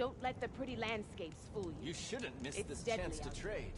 Don't let the pretty landscapes fool you. You shouldn't miss It's this deadly chance to out here. trade.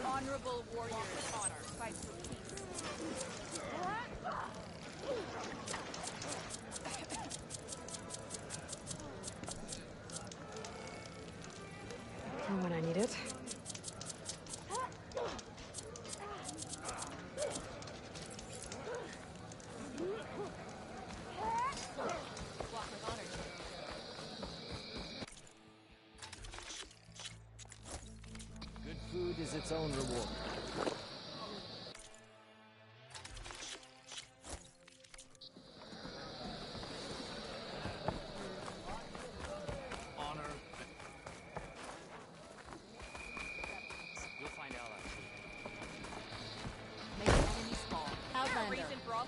Honorable warriors with honor fight for peace. For when I need it. Walk with honor. Good food is its own reward. Honor. You'll find allies. Make enemies fall. Outlander. Reason for all.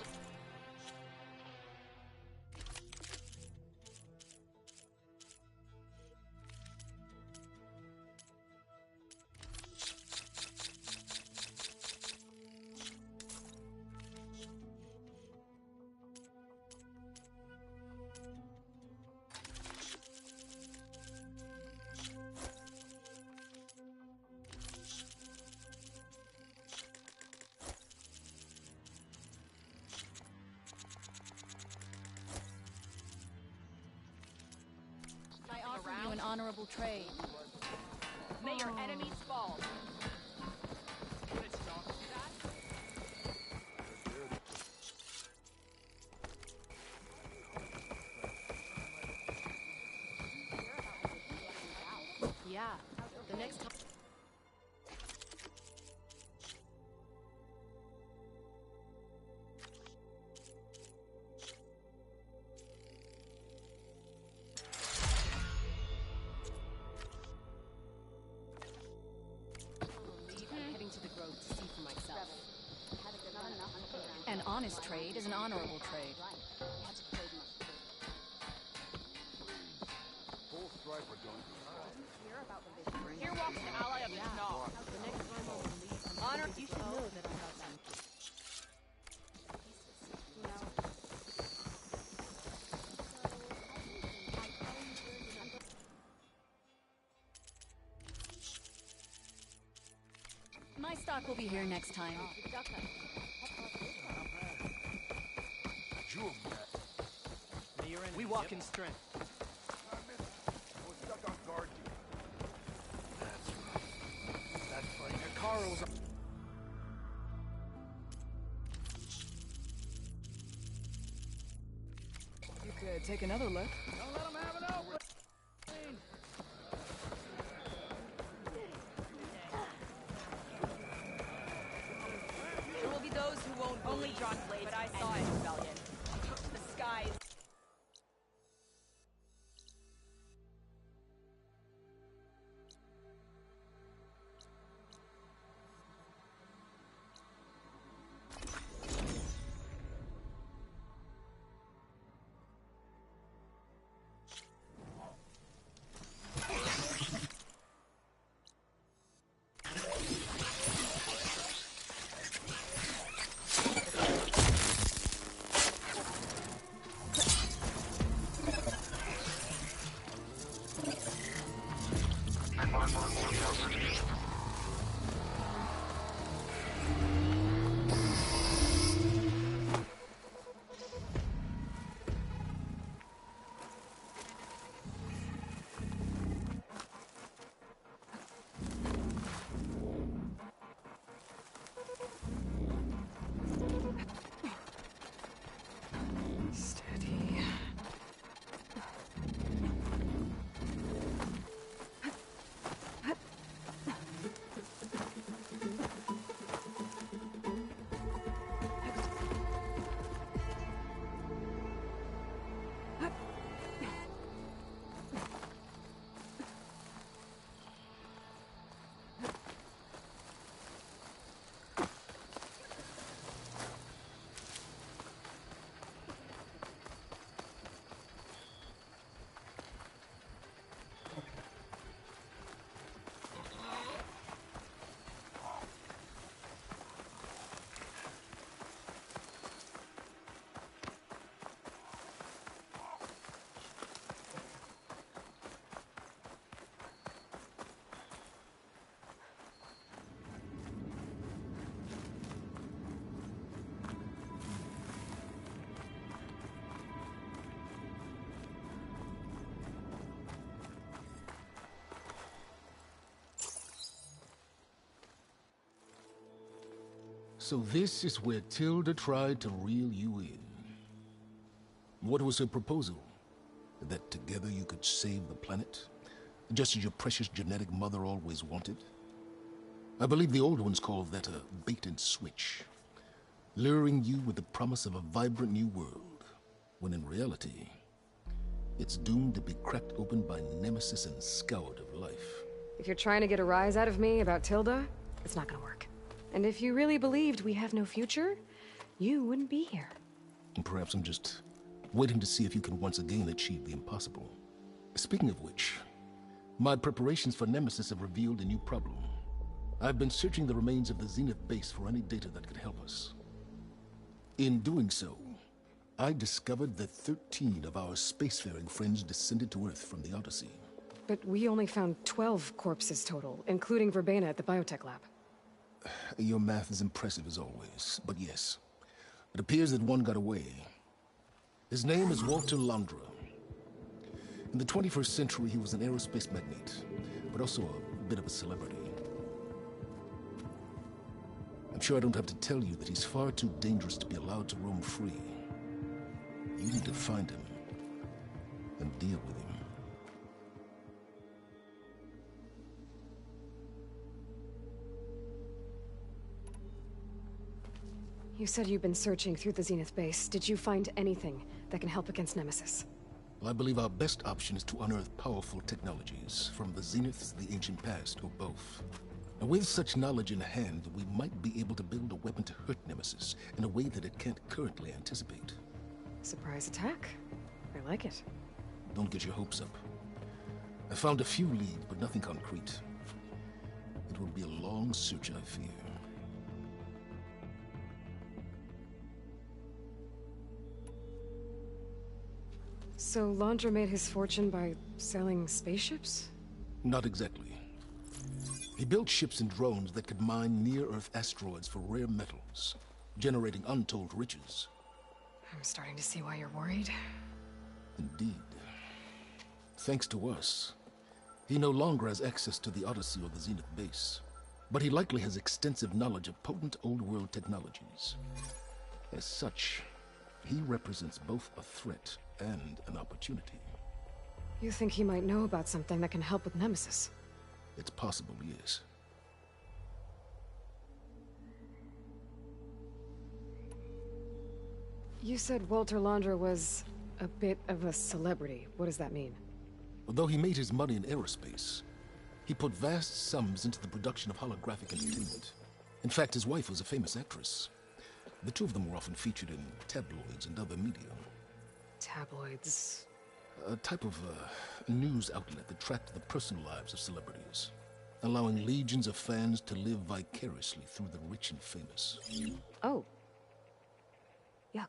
I offer you an honorable trade. May your enemies fall. Yeah. The next time. Heading to the grove to see for myself. An honest trade is an honorable trade. Here walks an ally of the Snog. The next time I will leave. Honor, You should know that I got some. My stock will be here next time. We walk in strength. That's funny. Carl's. You could take another look. Don't let him have it out. There will be those who won't only John Blade, but I saw it, rebellion. The skies. So this is where Tilda tried to reel you in. What was her proposal? That together you could save the planet? Just as your precious genetic mother always wanted? I believe the old ones called that a bait and switch. Luring you with the promise of a vibrant new world, when in reality, it's doomed to be cracked open by Nemesis and scoured of life. If you're trying to get a rise out of me about Tilda, it's not gonna work. And if you really believed we have no future, you wouldn't be here. And perhaps I'm just waiting to see if you can once again achieve the impossible. Speaking of which, my preparations for Nemesis have revealed a new problem. I've been searching the remains of the Zenith base for any data that could help us. In doing so, I discovered that 13 of our spacefaring friends descended to Earth from the Odyssey. But we only found 12 corpses total, including Verbena at the biotech lab. Your math is impressive as always, but yes. It appears that one got away. His name is Walter Londra. In the 21st century, he was an aerospace magnate, but also a bit of a celebrity. I'm sure I don't have to tell you that he's far too dangerous to be allowed to roam free. You need to find him and deal with him. You said you've been searching through the Zenith base. Did you find anything that can help against Nemesis? Well, I believe our best option is to unearth powerful technologies, from the Zeniths, the ancient past, or both. And with such knowledge in hand, we might be able to build a weapon to hurt Nemesis in a way that it can't currently anticipate. Surprise attack? I like it. Don't get your hopes up. I found a few leads, but nothing concrete. It will be a long search, I fear. So Londra made his fortune by selling spaceships? Not exactly. He built ships and drones that could mine near-Earth asteroids for rare metals, generating untold riches. I'm starting to see why you're worried. Indeed. Thanks to us, he no longer has access to the Odyssey or the Zenith base, but he likely has extensive knowledge of potent old-world technologies. As such, he represents both a threat and an opportunity. You think he might know about something that can help with Nemesis? It's possible, yes. You said Walter Londra was a bit of a celebrity. What does that mean? Although he made his money in aerospace, he put vast sums into the production of holographic entertainment. In fact, his wife was a famous actress. The two of them were often featured in tabloids and other media. Tabloids? A type of news outlet that tracked the personal lives of celebrities, allowing legions of fans to live vicariously through the rich and famous. Oh. Yuck.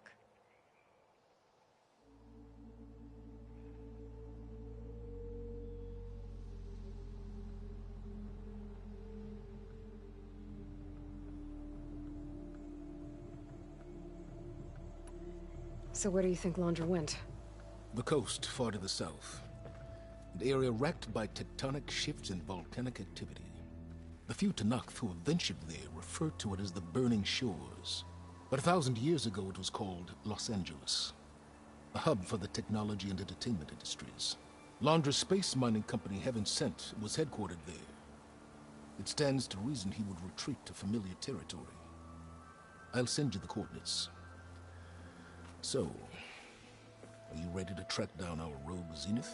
So where do you think Londra went? The coast, far to the south. An area racked by tectonic shifts and volcanic activity. The few Tenakth who have ventured there refer to it as the Burning Shores. But 1,000 years ago it was called Los Angeles, a hub for the technology and entertainment industries. Londra's space mining company, Heaven Sent, was headquartered there. It stands to reason he would retreat to familiar territory. I'll send you the coordinates. So, are you ready to track down our rogue Zenith?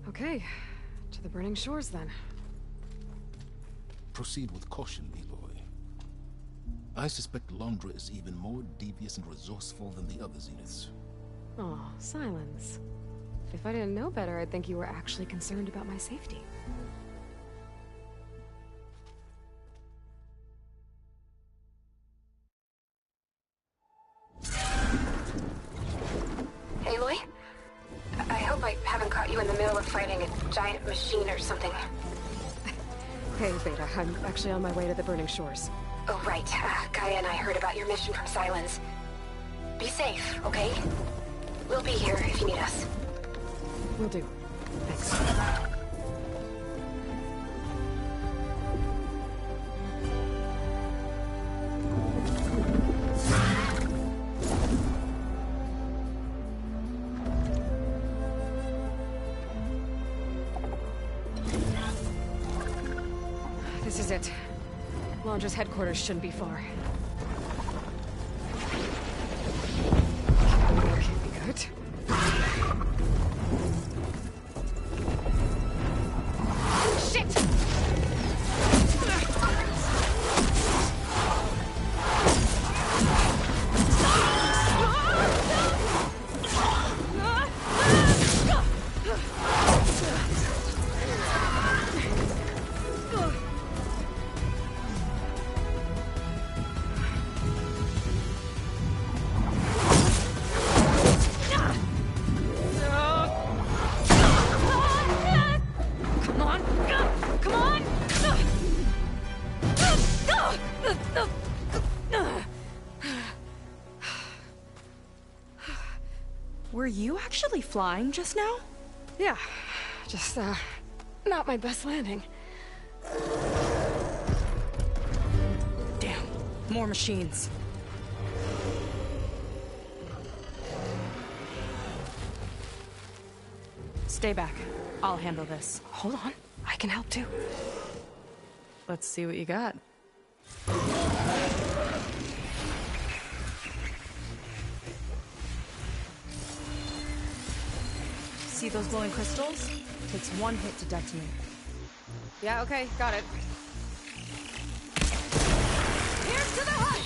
Okay, to the Burning Shores then. Proceed with caution, Aloy. I suspect Londra is even more devious and resourceful than the other Zeniths. Oh, Silence. If I didn't know better, I'd think you were actually concerned about my safety. Aloy? I hope I haven't caught you in the middle of fighting a giant machine or something. Hey, Beta, I'm actually on my way to the Burning Shores. Oh, right. Gaia and I heard about your mission from Silence. Be safe, okay? We'll be here if you need us. Will do. Thanks. This is it. Londra's headquarters shouldn't be far. Can't be good. Shit! Come on! Come on! Were you actually flying just now? Yeah, just, not my best landing. Damn, more machines. Stay back. I'll handle this. Hold on, I can help too. Let's see what you got. See those glowing crystals? Takes one hit to detonate. Yeah, okay, got it. Here's to the hut!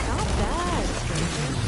Not bad, stranger.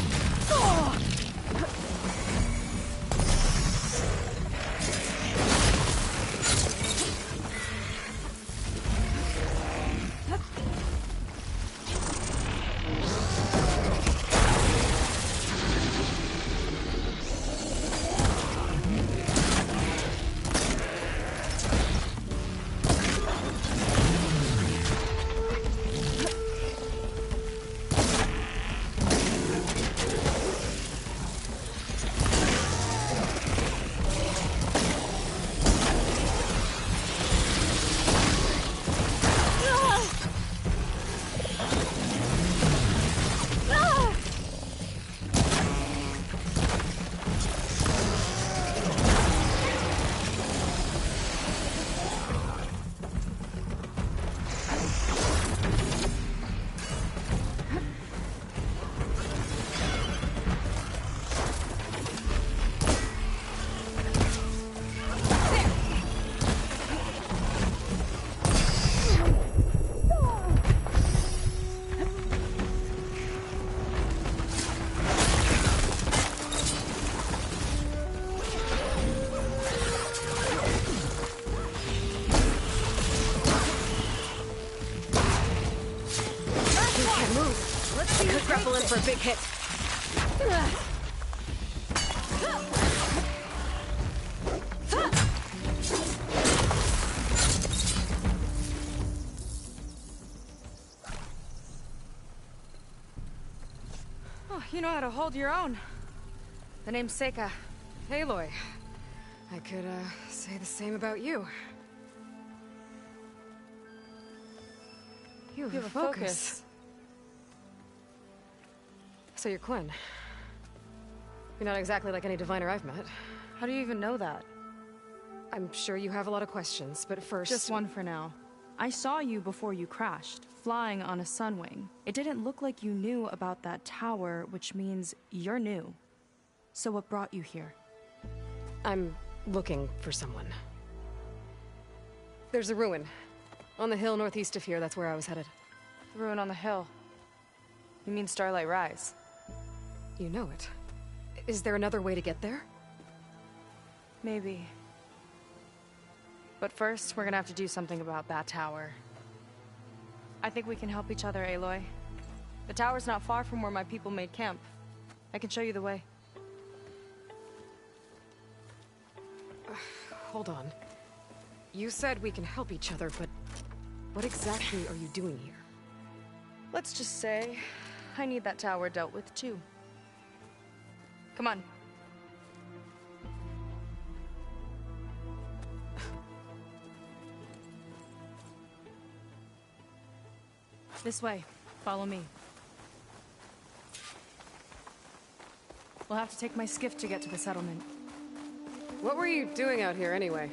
Grapple in for a big hit. Oh, you know how to hold your own. The name's Seika. Aloy. I could, say the same about you. You have a focus. So you're Quinn. You're not exactly like any diviner I've met. How do you even know that? I'm sure you have a lot of questions, but first... Just one for now. I saw you before you crashed, flying on a Sunwing. It didn't look like you knew about that tower, which means you're new. So what brought you here? I'm looking for someone. There's a ruin. On the hill northeast of here, that's where I was headed. The ruin on the hill. You mean Starlight Rise? You know it. Is there another way to get there? Maybe. But first, we're gonna have to do something about that tower. I think we can help each other, Aloy. The tower's not far from where my people made camp. I can show you the way. Hold on. You said we can help each other, but what exactly are you doing here? Let's just say, I need that tower dealt with too. Come on. This way. Follow me. We'll have to take my skiff to get to the settlement. What were you doing out here anyway?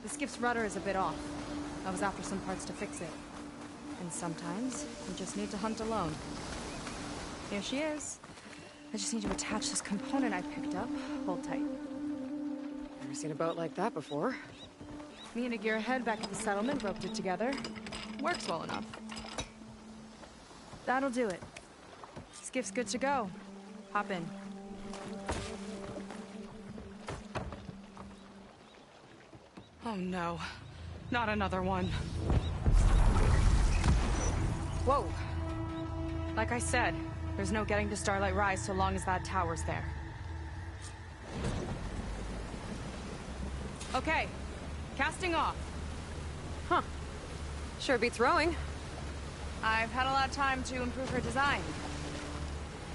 The skiff's rudder is a bit off. I was after some parts to fix it. And sometimes, you just need to hunt alone. Here she is. I just need to attach this component I picked up. Hold tight. Never seen a boat like that before. Me and a gearhead back at the settlement roped it together. Works well enough. That'll do it. Skiff's good to go. Hop in. Oh no. Not another one. Whoa. Like I said, there's no getting to Starlight Rise so long as that tower's there. Okay. Casting off. Huh. Sure beats rowing. I've had a lot of time to improve her design.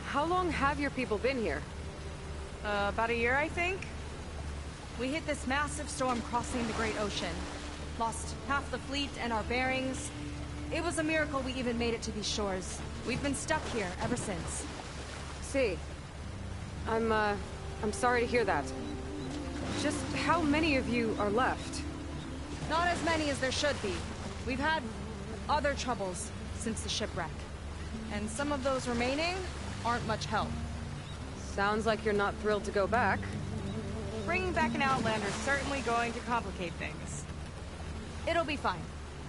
How long have your people been here? About a year, I think. We hit this massive storm crossing the Great Ocean. Lost half the fleet and our bearings. It was a miracle we even made it to these shores. We've been stuck here ever since. See. I'm sorry to hear that. Just how many of you are left? Not as many as there should be. We've had other troubles since the shipwreck. And some of those remaining aren't much help. Sounds like you're not thrilled to go back. Bringing back an Outlander's certainly going to complicate things. It'll be fine.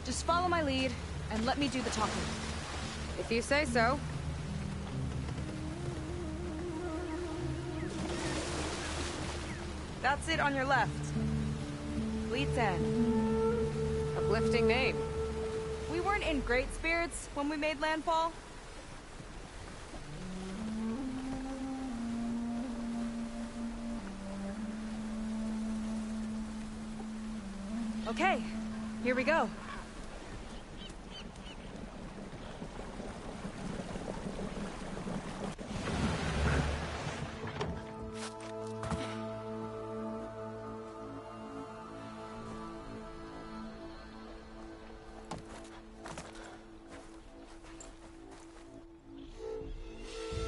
Just follow my lead and let me do the talking. If you say so. That's it on your left. Fleet's End. Uplifting name. We weren't in great spirits when we made landfall. Okay, here we go.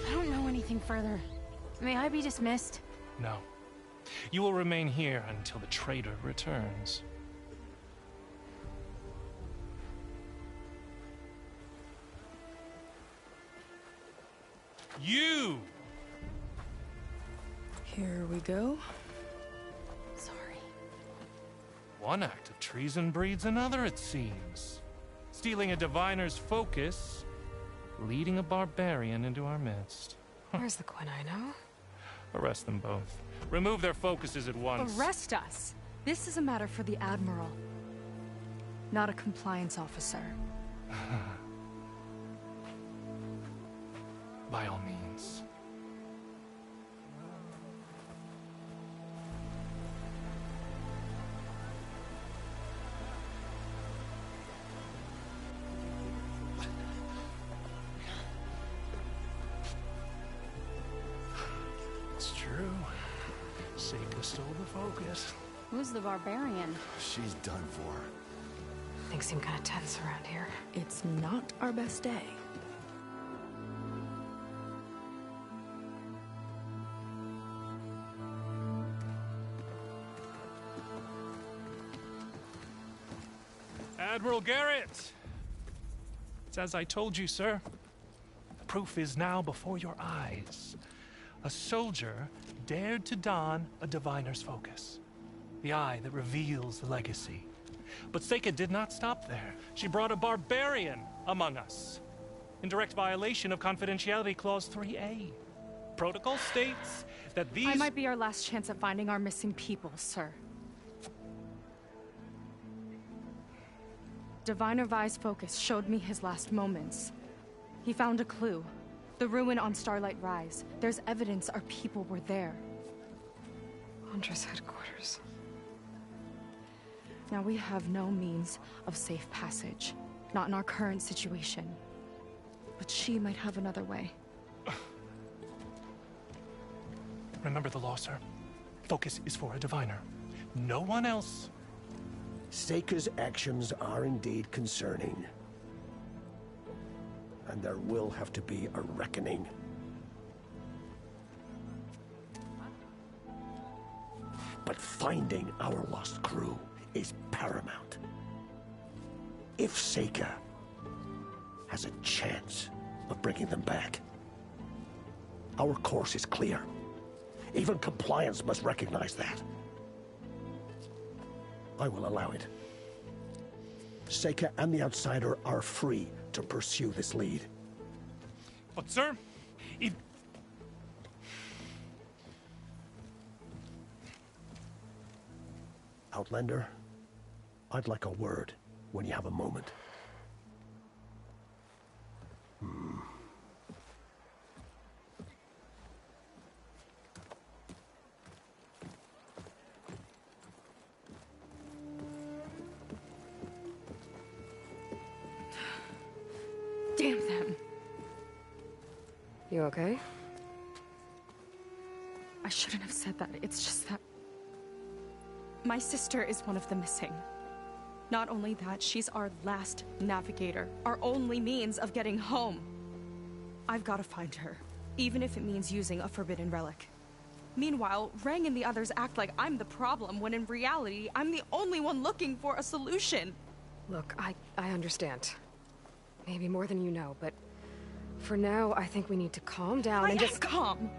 I don't know anything further. May I be dismissed? No. You will remain here until the traitor returns. You! Here we go. Sorry. One act of treason breeds another, it seems. Stealing a diviner's focus, leading a barbarian into our midst. Where's the Quinino? Arrest them both. Remove their focuses at once. Arrest us. This is a matter for the Admiral, not a compliance officer. By all means. It's true. Seika stole the focus. Who's the barbarian? She's done for. Things seem kind of tense around here. It's not our best day. Admiral Garrett! It's as I told you, sir. The proof is now before your eyes. A soldier dared to don a diviner's focus. The eye that reveals the legacy. But Seika did not stop there. She brought a barbarian among us. In direct violation of Confidentiality Clause 3A. Protocol states that these... I might be our last chance at finding our missing people, sir. Diviner Vi's focus showed me his last moments. He found a clue. The ruin on Starlight Rise. There's evidence our people were there. Huntress headquarters. Now we have no means of safe passage. Not in our current situation. But she might have another way. Remember the law, sir. Focus is for a diviner. No one else. Seika's actions are indeed concerning. And there will have to be a reckoning. But finding our lost crew is paramount. If Seika has a chance of bringing them back, our course is clear. Even compliance must recognize that. I will allow it. Seika and the Outsider are free to pursue this lead. But sir, if... Outlander, I'd like a word when you have a moment. Damn them. You okay? I shouldn't have said that. It's just that... my sister is one of the missing. Not only that, she's our last navigator. Our only means of getting home. I've got to find her. Even if it means using a forbidden relic. Meanwhile, Rang and the others act like I'm the problem, when in reality, I'm the only one looking for a solution. Look, I understand. Maybe more than you know, but for now, I think we need to calm down and just... calm!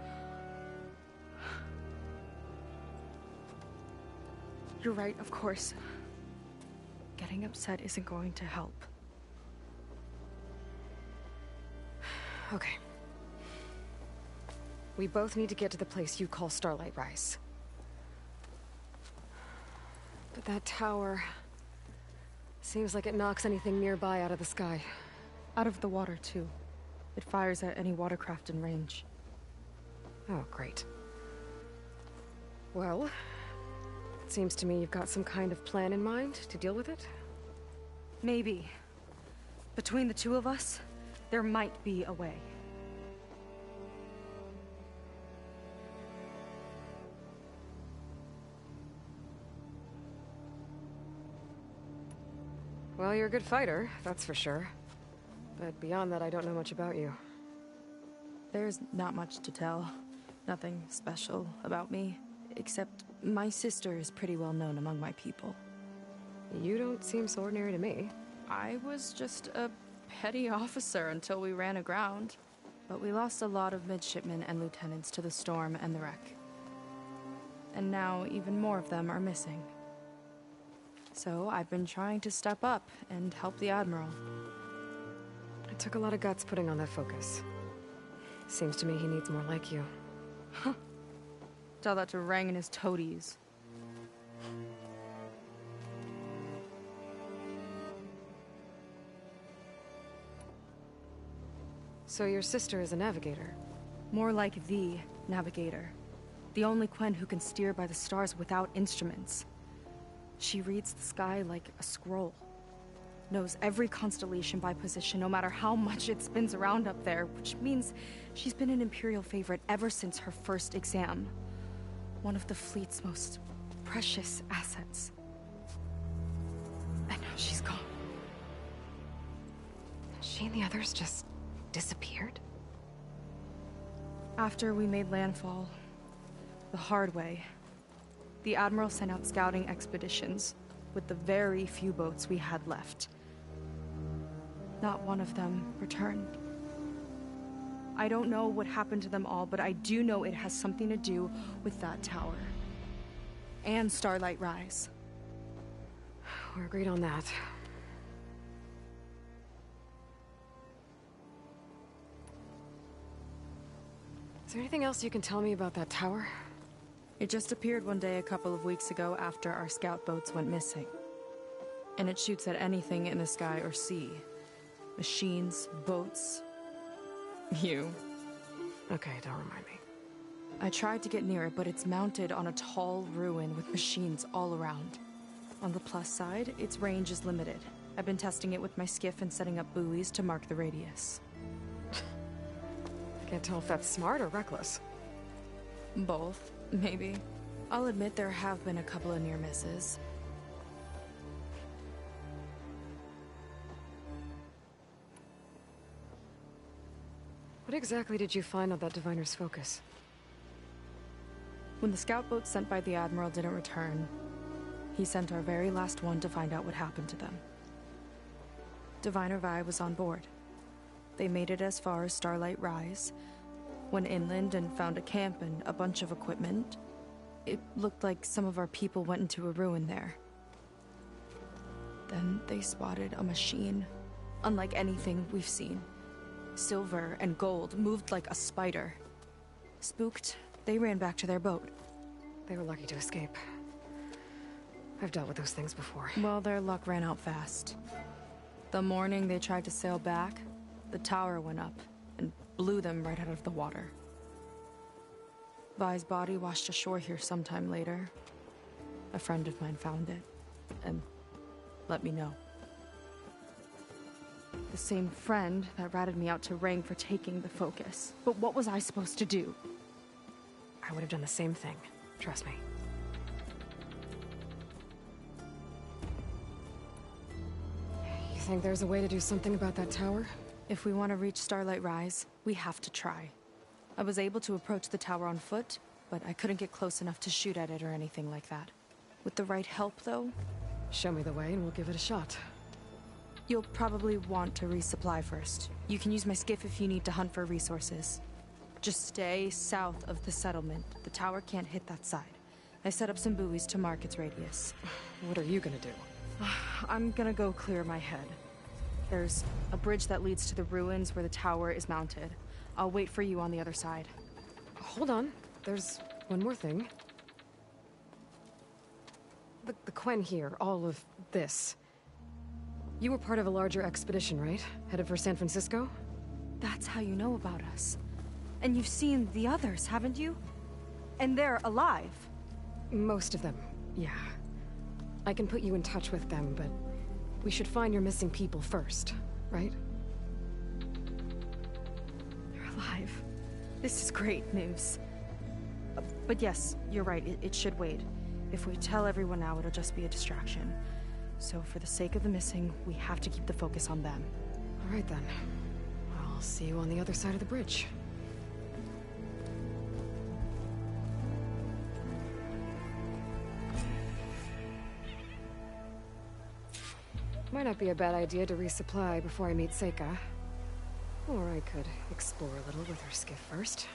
You're right, of course. Getting upset isn't going to help. Okay. We both need to get to the place you call Starlight Rise. But that tower... seems like it knocks anything nearby out of the sky. Out of the water, too. It fires at any watercraft in range. Oh, great. Well, it seems to me you've got some kind of plan in mind to deal with it? Maybe. Between the two of us, there might be a way. Well, you're a good fighter, that's for sure. But beyond that, I don't know much about you. There's not much to tell. Nothing special about me. Except my sister is pretty well known among my people. You don't seem so ordinary to me. I was just a petty officer until we ran aground. But we lost a lot of midshipmen and lieutenants to the storm and the wreck. And now even more of them are missing. So I've been trying to step up and help the Admiral. It took a lot of guts putting on that focus. Seems to me he needs more like you. Huh. Tell that to Rang and his toadies. So your sister is a navigator? More like the navigator. The only Quen who can steer by the stars without instruments. She reads the sky like a scroll. Knows every constellation by position, no matter how much it spins around up there, which means she's been an Imperial favorite ever since her first exam. One of the fleet's most precious assets. And now she's gone. She and the others just disappeared? After we made landfall, the hard way, the Admiral sent out scouting expeditions with the very few boats we had left. Not one of them returned. I don't know what happened to them all, but I do know it has something to do with that tower. And Starlight Rise. We're agreed on that. Is there anything else you can tell me about that tower? It just appeared one day a couple of weeks ago after our scout boats went missing. And it shoots at anything in the sky or sea. Machines, boats, you. Okay, don't remind me. I tried to get near it, but it's mounted on a tall ruin with machines all around. On the plus side, its range is limited. I've been testing it with my skiff and setting up buoys to mark the radius. I can't tell if that's smart or reckless. Both, maybe. I'll admit there have been a couple of near misses. What exactly did you find on that Diviner's focus? When the scout boat sent by the Admiral didn't return, he sent our very last one to find out what happened to them. Diviner Vi was on board. They made it as far as Starlight Rise, went inland and found a camp and a bunch of equipment. It looked like some of our people went into a ruin there. Then they spotted a machine, unlike anything we've seen. Silver and gold, moved like a spider. Spooked, they ran back to their boat. They were lucky to escape. I've dealt with those things before. Well, their luck ran out fast. The morning they tried to sail back, the tower went up and blew them right out of the water. Vi's body washed ashore here sometime later. A friend of mine found it and let me know. The same friend that ratted me out to Rang for taking the focus. But what was I supposed to do? I would have done the same thing. Trust me. You think there's a way to do something about that tower? If we want to reach Starlight Rise, we have to try. I was able to approach the tower on foot, but I couldn't get close enough to shoot at it or anything like that. With the right help, though... Show me the way and we'll give it a shot. You'll probably want to resupply first. You can use my skiff if you need to hunt for resources. Just stay south of the settlement. The tower can't hit that side. I set up some buoys to mark its radius. What are you gonna do? I'm gonna go clear my head. There's a bridge that leads to the ruins where the tower is mounted. I'll wait for you on the other side. Hold on. There's one more thing. The Quen here, all of this. You were part of a larger expedition, right? Headed for San Francisco? That's how you know about us. And you've seen the others, haven't you? And they're alive. Most of them, yeah. I can put you in touch with them, but we should find your missing people first, right? They're alive. This is great news. But yes, you're right, it should wait. If we tell everyone now, it'll just be a distraction. So for the sake of the missing, we have to keep the focus on them. All right then. I'll see you on the other side of the bridge. Might not be a bad idea to resupply before I meet Seika. Or I could explore a little with her skiff first.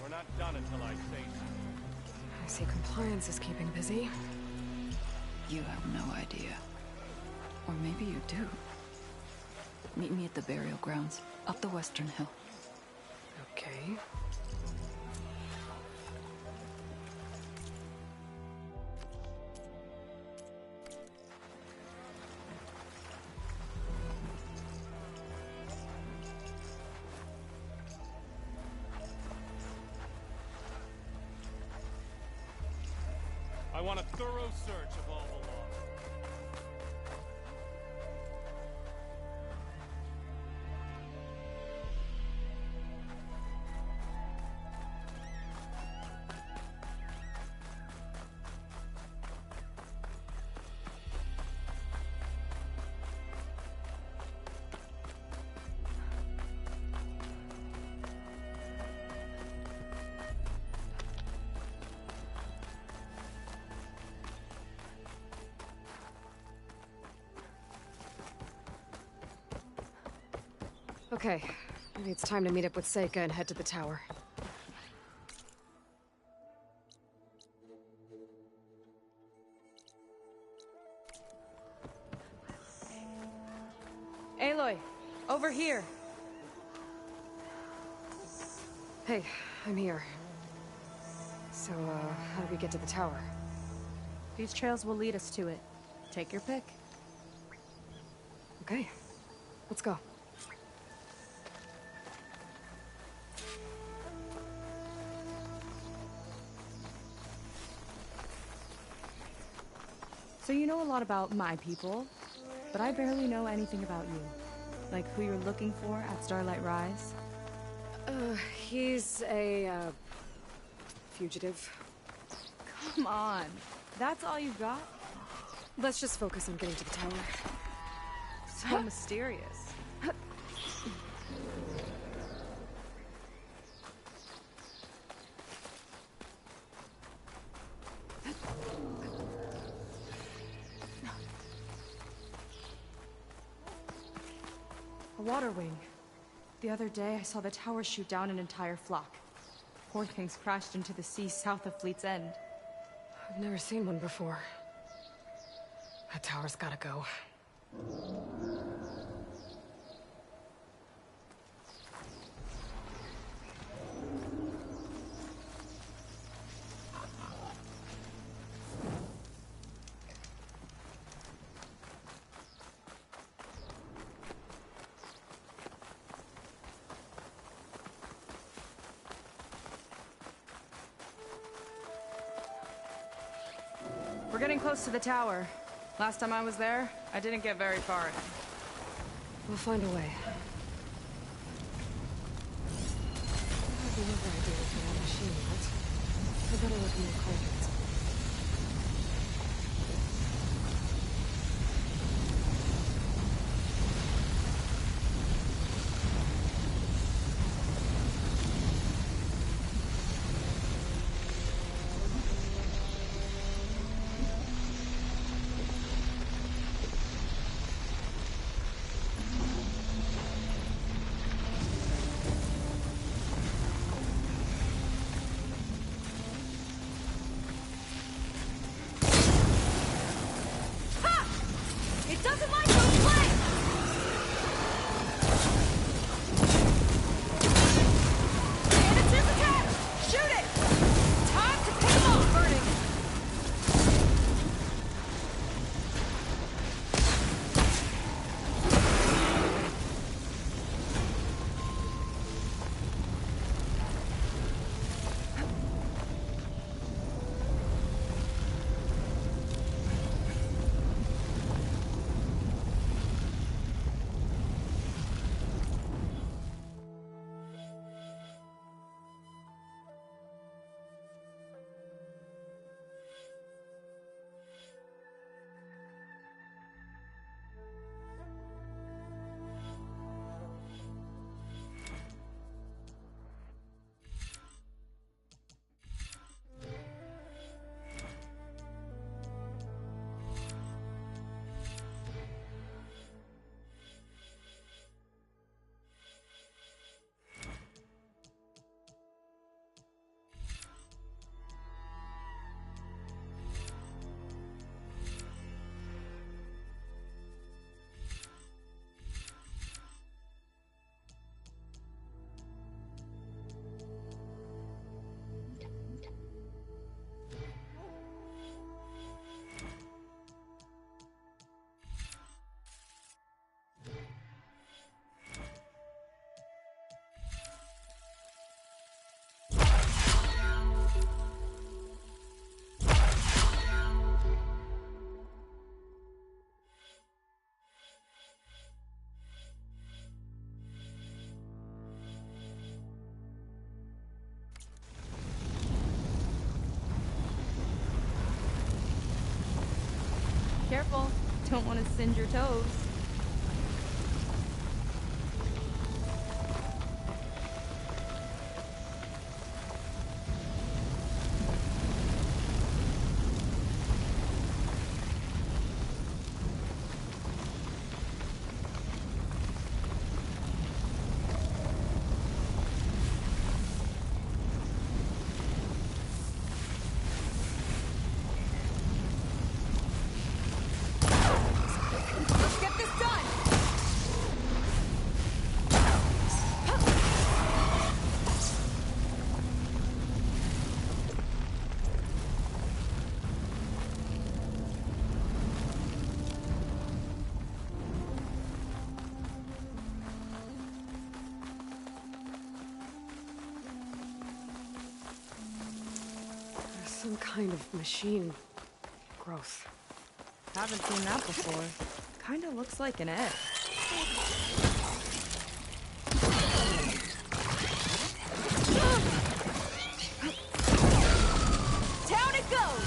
We're not done until I say so. I see compliance is keeping busy. You have no idea. Or maybe you do. Meet me at the burial grounds, up the western hill. Okay. I want a thorough search of all the lost. Okay, maybe it's time to meet up with Seika and head to the tower. Aloy, over here. Hey, I'm here. So, how do we get to the tower? These trails will lead us to it. Take your pick. Okay, let's go. So you know a lot about my people, but I barely know anything about you. Like who you're looking for at Starlight Rise? He's a, fugitive. Come on. That's all you got? Let's just focus on getting to the tower. So mysterious. A water wing. The other day, I saw the tower shoot down an entire flock. Poor things crashed into the sea south of Fleet's End. I've never seen one before. That tower's gotta go. We're getting close to the tower. Last time I was there, I didn't get very far in. We'll find a way. I have another idea for that machine, but I better look in the carpets. Doesn't like those flames! And it's his attack! Shoot it! Time to pick him off, burning! Careful. Don't want to singe your toes. Some kind of machine growth. Haven't seen that before. Kinda looks like an egg. Down it goes!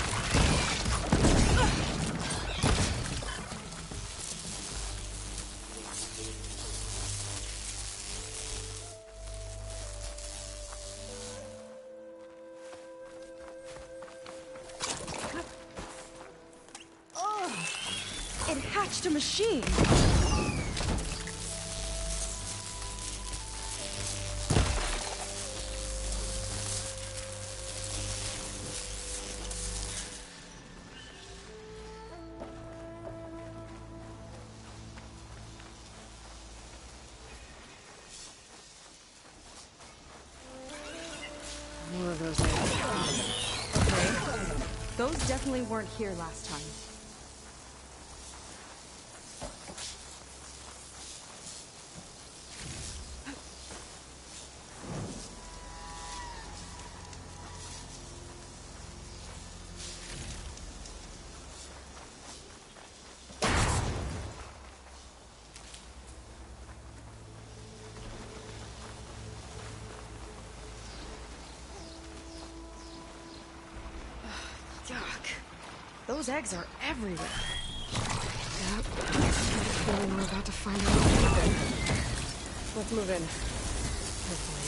It hatched a machine! More of those eggs. Okay. Those definitely weren't here last time. Yuck. Those eggs are everywhere. Yep. I have a feeling we're about to find out something. Let's move in. Carefully.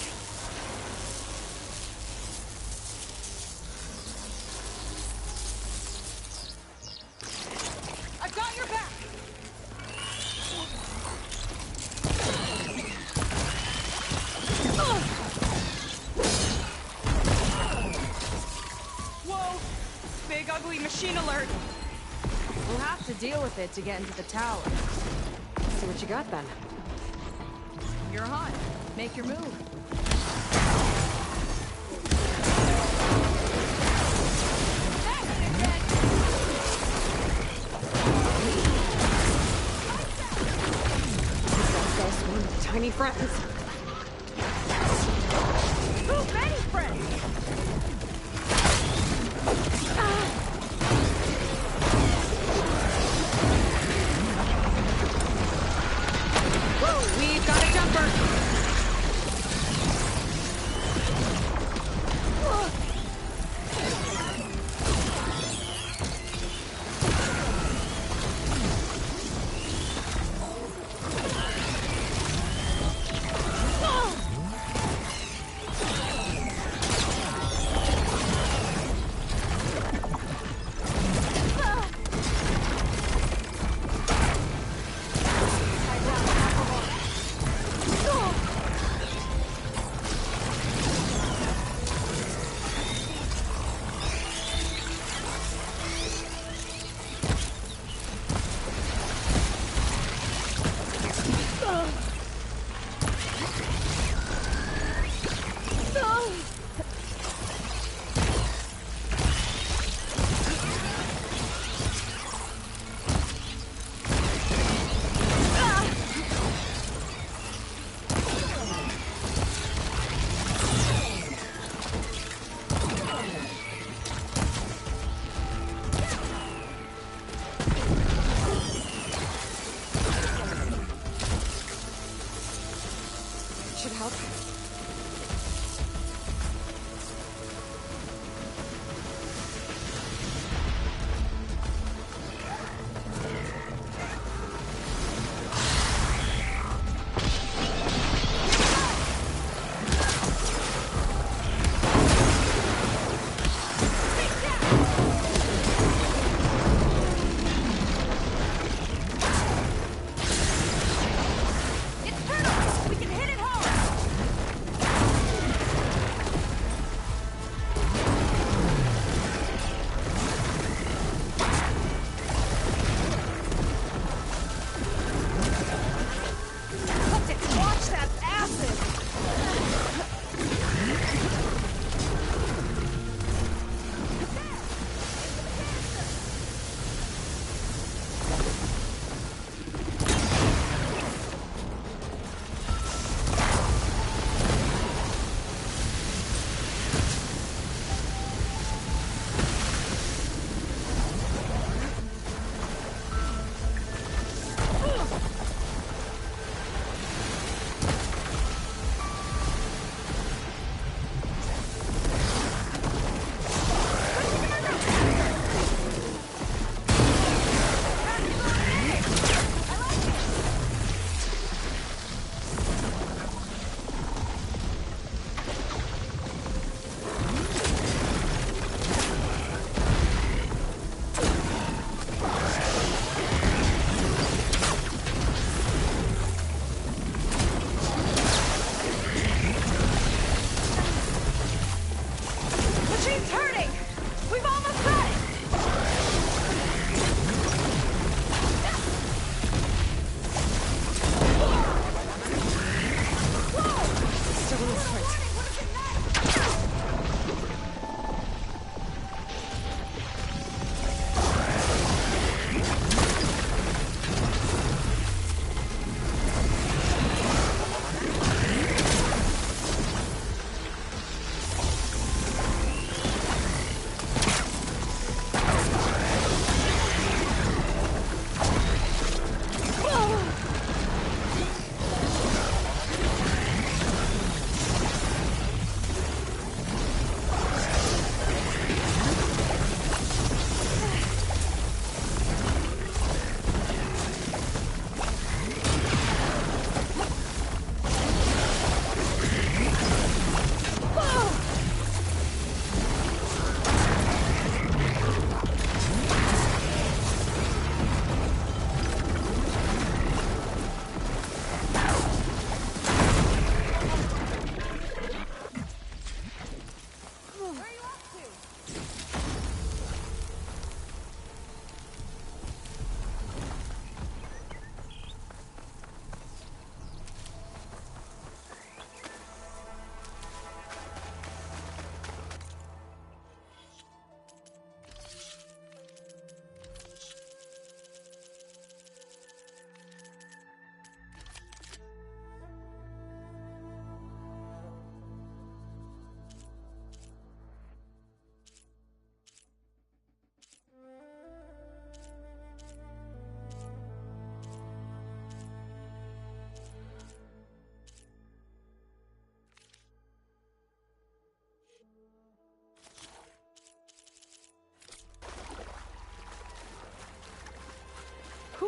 I've got your back! Whoa! Big ugly machine alert! We'll have to deal with it to get into the tower. See what you got then. You're hot. Make your move. That's one of the tiny friends. Too many friends! We've got a jumper!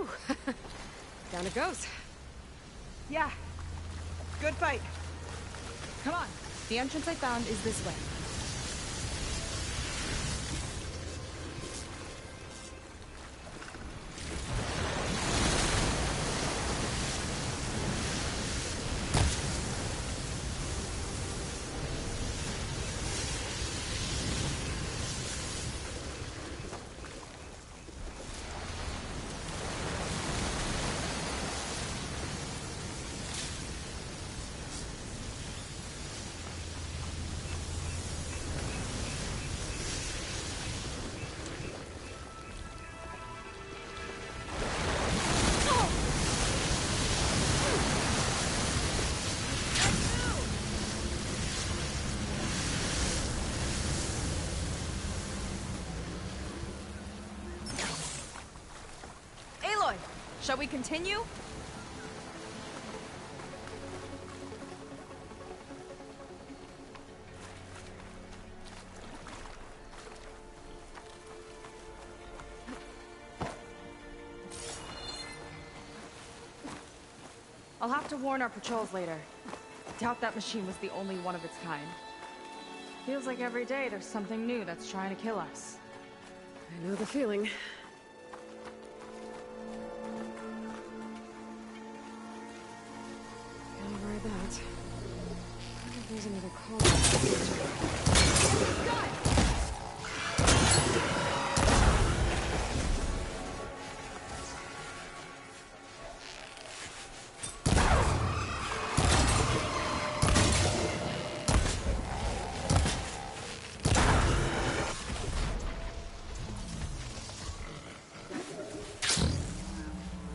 Whew. Down it goes. Yeah. Good fight. Come on. The entrance I found is this way. Shall we continue? I'll have to warn our patrols later. Doubt that machine was the only one of its kind. Feels like every day there's something new that's trying to kill us. I know the feeling. That. I wonder if there's another call.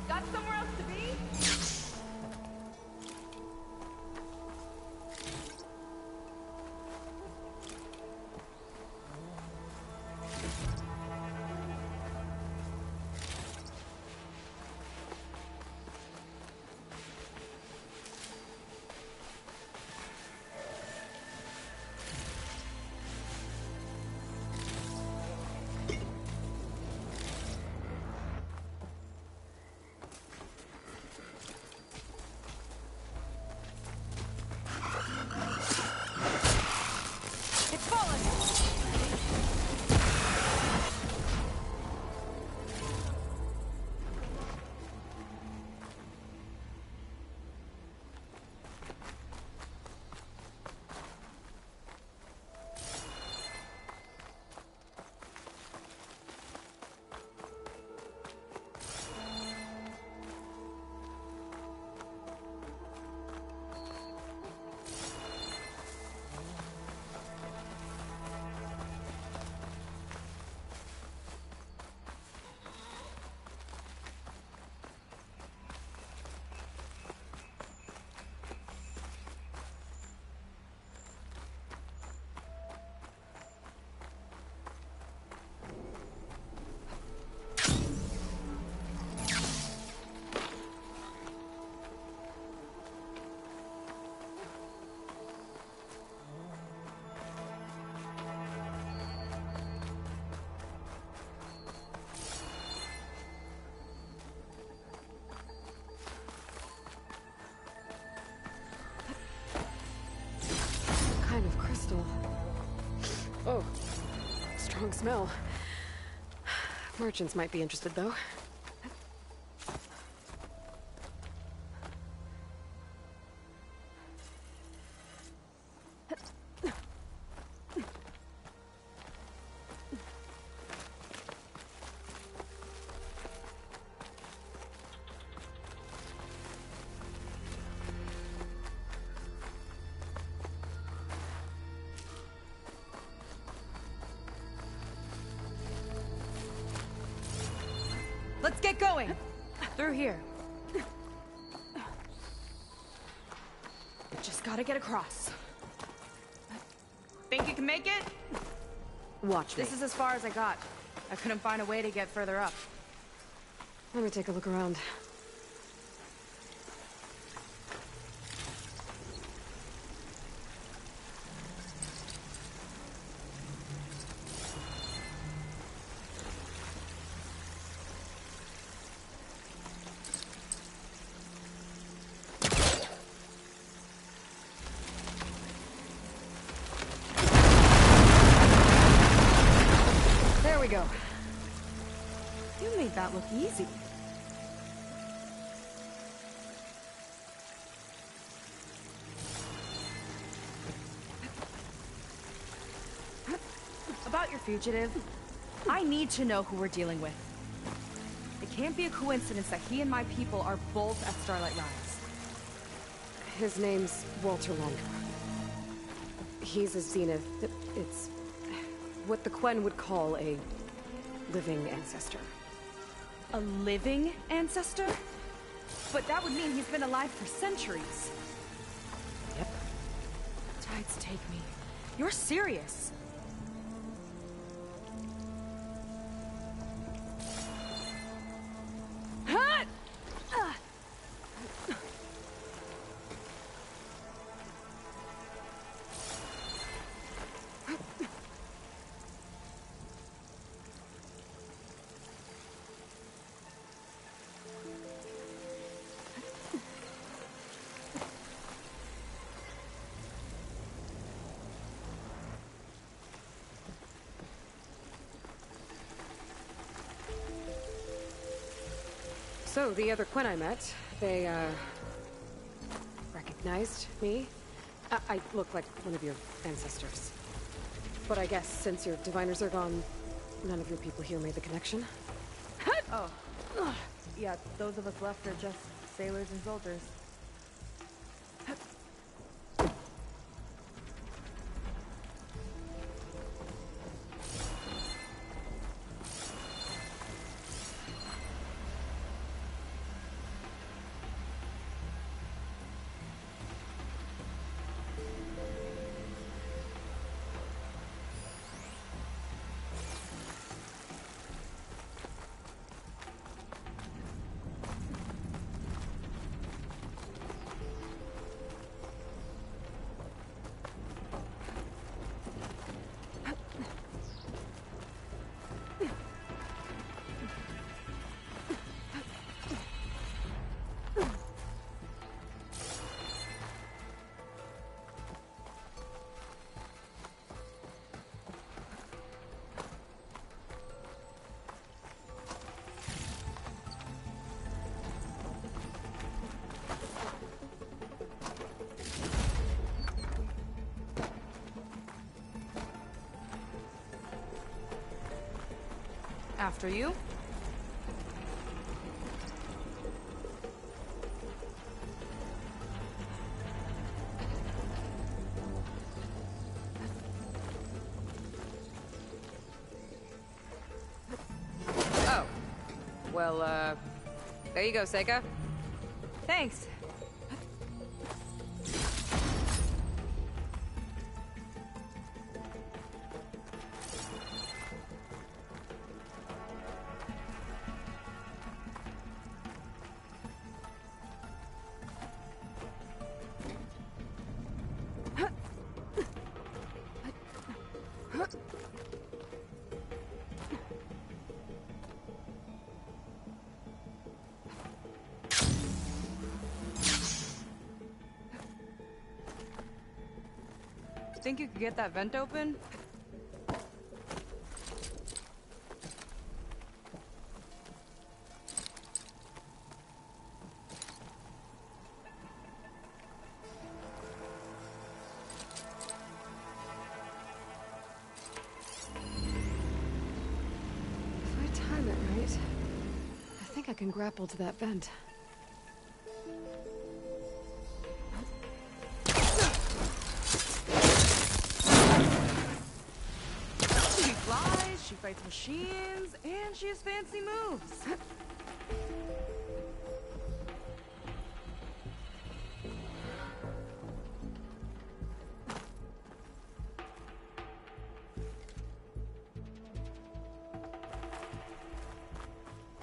Got somewhere else to be? Oh, strong smell. Merchants might be interested, though. Let's get going! Through here. Just gotta get across. Think you can make it? Watch me. This is as far as I got. I couldn't find a way to get further up. Let me take a look around. Easy. About your fugitive, I need to know who we're dealing with. It can't be a coincidence that he and my people are both at Starlight Rise. His name's Walter Longa. He's a Zenith. It's what the Quen would call a living ancestor. A living ancestor? But that would mean he's been alive for centuries. Yep. Tides take me. You're serious. So, the other Quen I met, they, recognized me. I look like one of your ancestors. But I guess since your diviners are gone, none of your people here made the connection. Oh. Yeah, those of us left are just sailors and soldiers. After you. Oh. Well, there you go, Seika. Thanks. Think you could get that vent open? If I time it right, I think I can grapple to that vent. She fights machines, and she has fancy moves.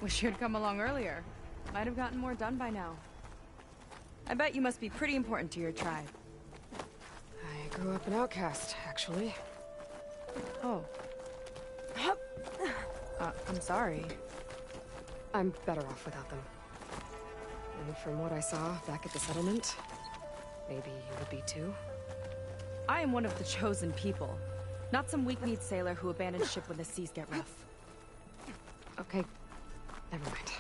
Wish you'd come along earlier. Might have gotten more done by now. I bet you must be pretty important to your tribe. I grew up an outcast, actually. Oh. I'm sorry. I'm better off without them. And from what I saw back at the settlement, maybe you would be too? I am one of the chosen people. Not some weak-kneed sailor who abandons ship when the seas get rough. Okay. Never mind.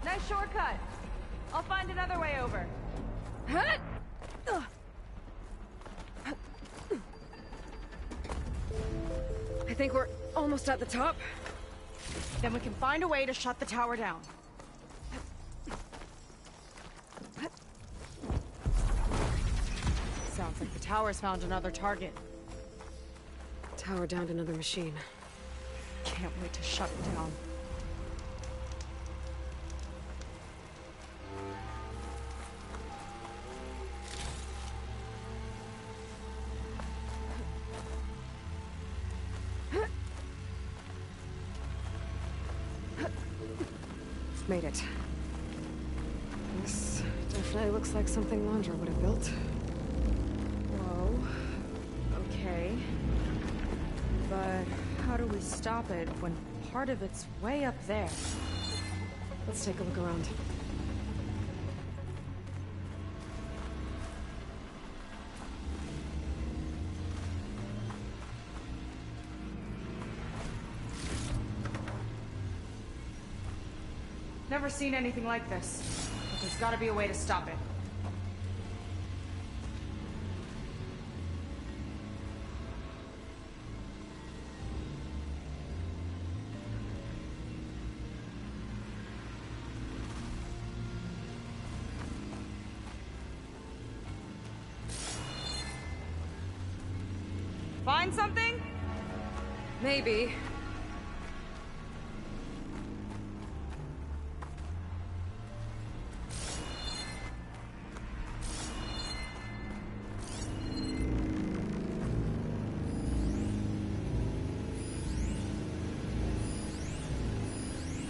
Nice shortcut. I'll find another way over. I think we're almost at the top. Then we can find a way to shut the tower down. Sounds like the tower's found another target. Tower downed another machine. Can't wait to shut it down. Made it. This definitely looks like something Landra would have built. Whoa. Okay. But how do we stop it when part of it's way up there? Let's take a look around. Never seen anything like this. But there's gotta be a way to stop it. Find something? Maybe.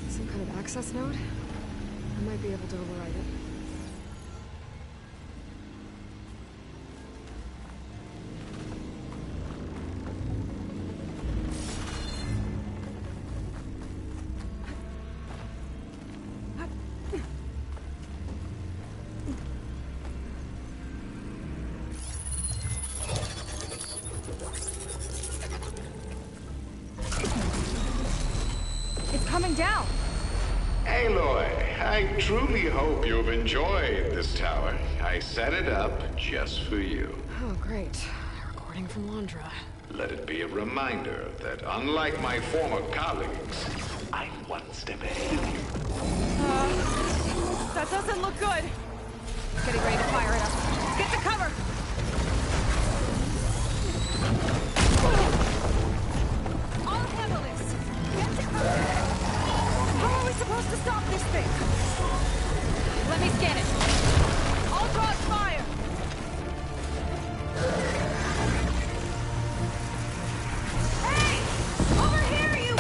Some kind of access node? I might be able to override it. It's coming down! Aloy, I truly hope you've enjoyed this tower. I set it up just for you. Oh, great. A recording from Landra. Let it be a reminder that unlike my former colleagues, I'm one step ahead of you. That doesn't look good. Getting ready to fire it up. Get to cover! I'll handle this. Get to cover! How are we supposed to stop this thing? Let me scan it. I'll draw its fire. Hey! Over here, you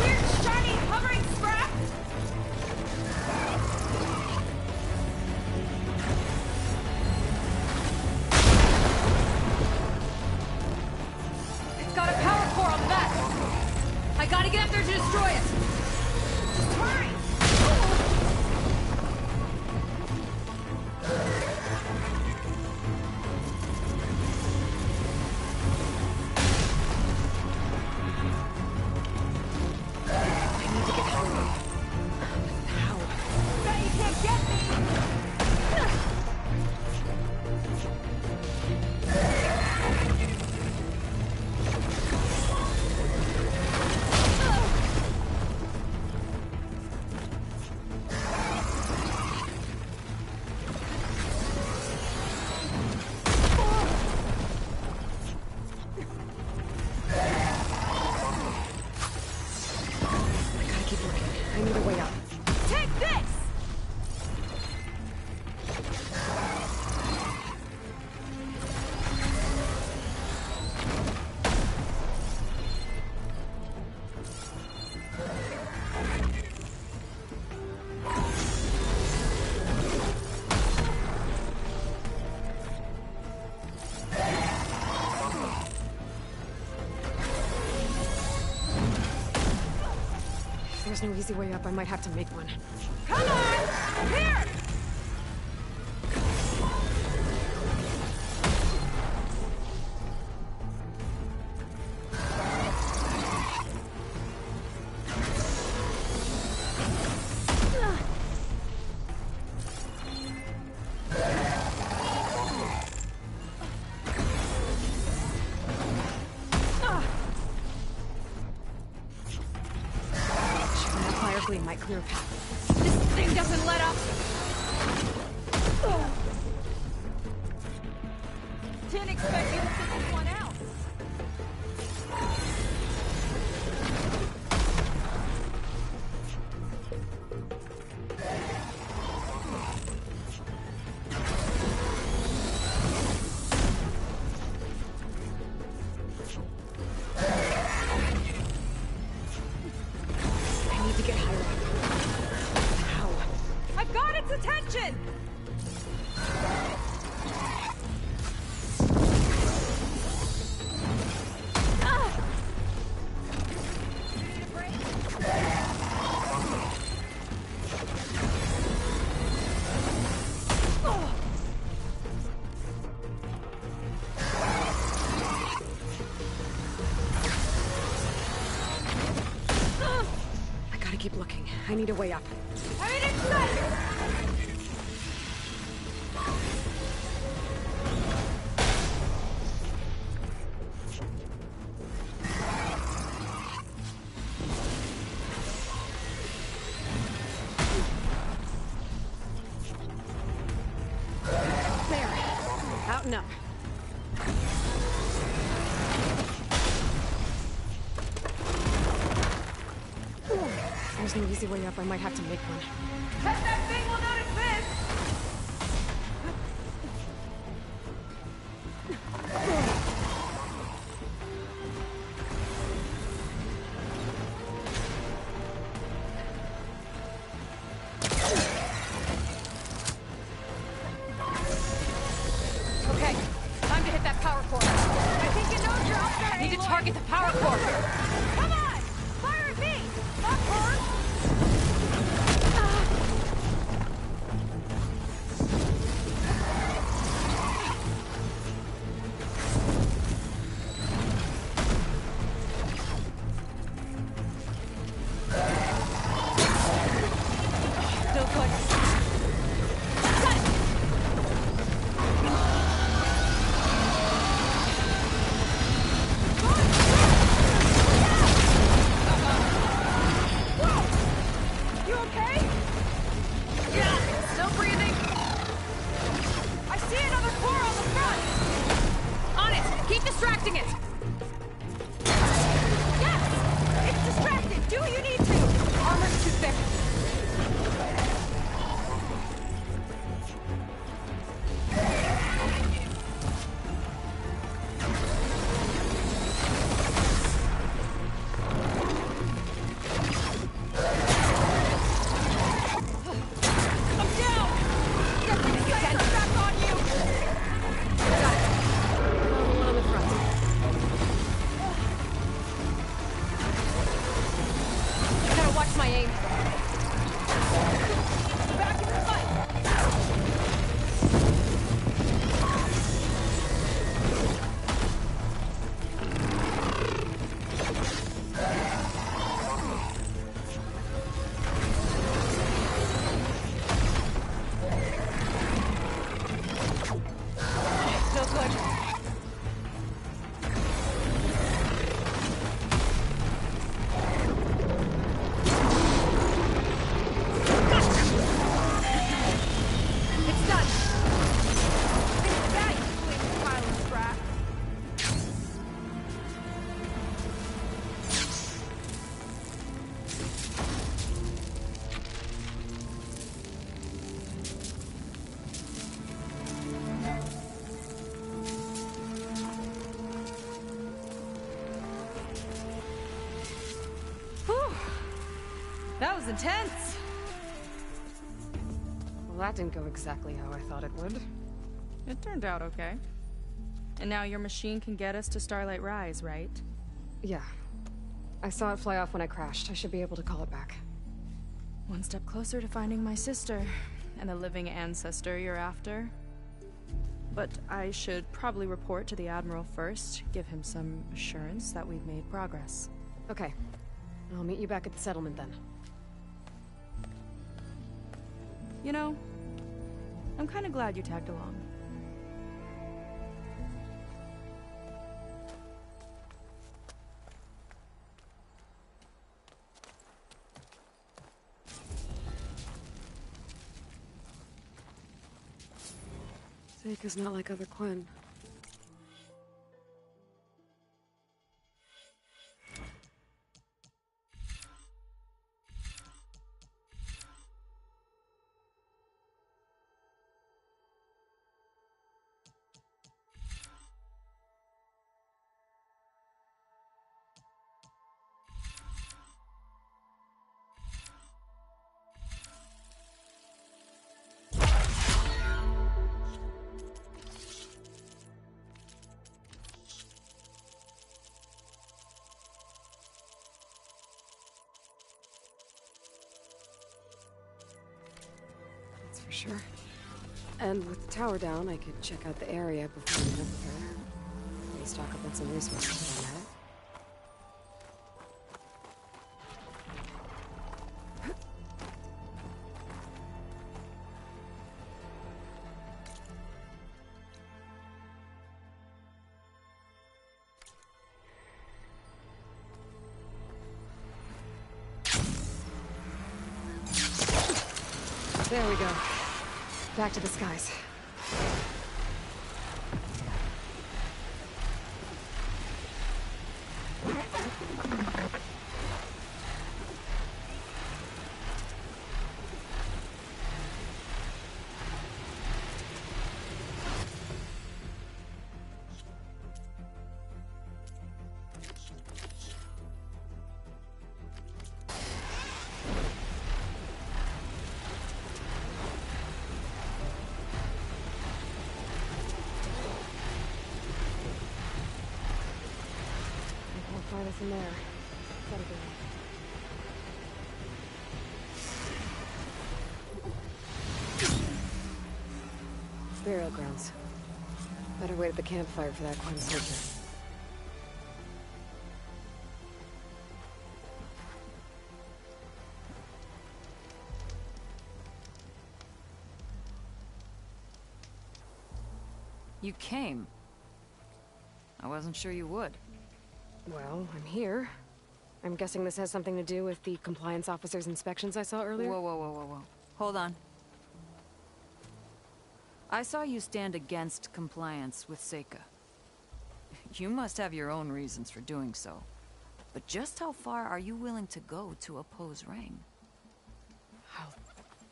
weird, shiny, hovering scrap! It's got a power core on the back. I gotta get up there to destroy it. Just hurry! I need to get through. How? Bet you can't get me! there's no easy way up, I might have to make one. Come on! Here! Might clear a path. This thing doesn't let up! Didn't expect you to figure this one out. I need to get higher up. How? I've got its attention! I gotta keep looking. I need a way up. I mean, it's sight! There. Out and up. There's no easy way up. I might have to make one. Bet that thing will notice this! Okay, time to hit that power core. I think it knows you're up there, Need to Aloy. target the power core. Come on! Fire at me! Not her! Still good. Cut it! You okay? Yeah, still breathing. I see another core on the front. On it. Keep distracting it. Yes, it's distracted. Do what you need to. Armor's too thick. I'm down. Get the sensor back on you. Got it. One on the front. Gotta watch my aim. Back in the fight. Still good. It's done. That you quick pile of scrap. Whew. That was intense. Well, that didn't go exactly how I thought it would. It turned out okay. And now your machine can get us to Starlight Rise, right? Yeah. I saw it fly off when I crashed. I should be able to call it back. One step closer to finding my sister, and the living ancestor you're after. But I should probably report to the Admiral first, give him some assurance that we've made progress. Okay. I'll meet you back at the settlement then. You know, I'm kind of glad you tagged along. Seika's not like other Quen. For sure. And with the tower down, I could check out the area before we went with her. Maybe stock up on some resources on that. There we go. Back to the skies. Farthest in there. Gotta go. Burial grounds. Better wait at the campfire for that Quen soldier. You came. I wasn't sure you would. Well, I'm here. I'm guessing this has something to do with the compliance officer's inspections I saw earlier? Whoa. Hold on. I saw you stand against compliance with Seika. You must have your own reasons for doing so. But just how far are you willing to go to oppose Rang? I'll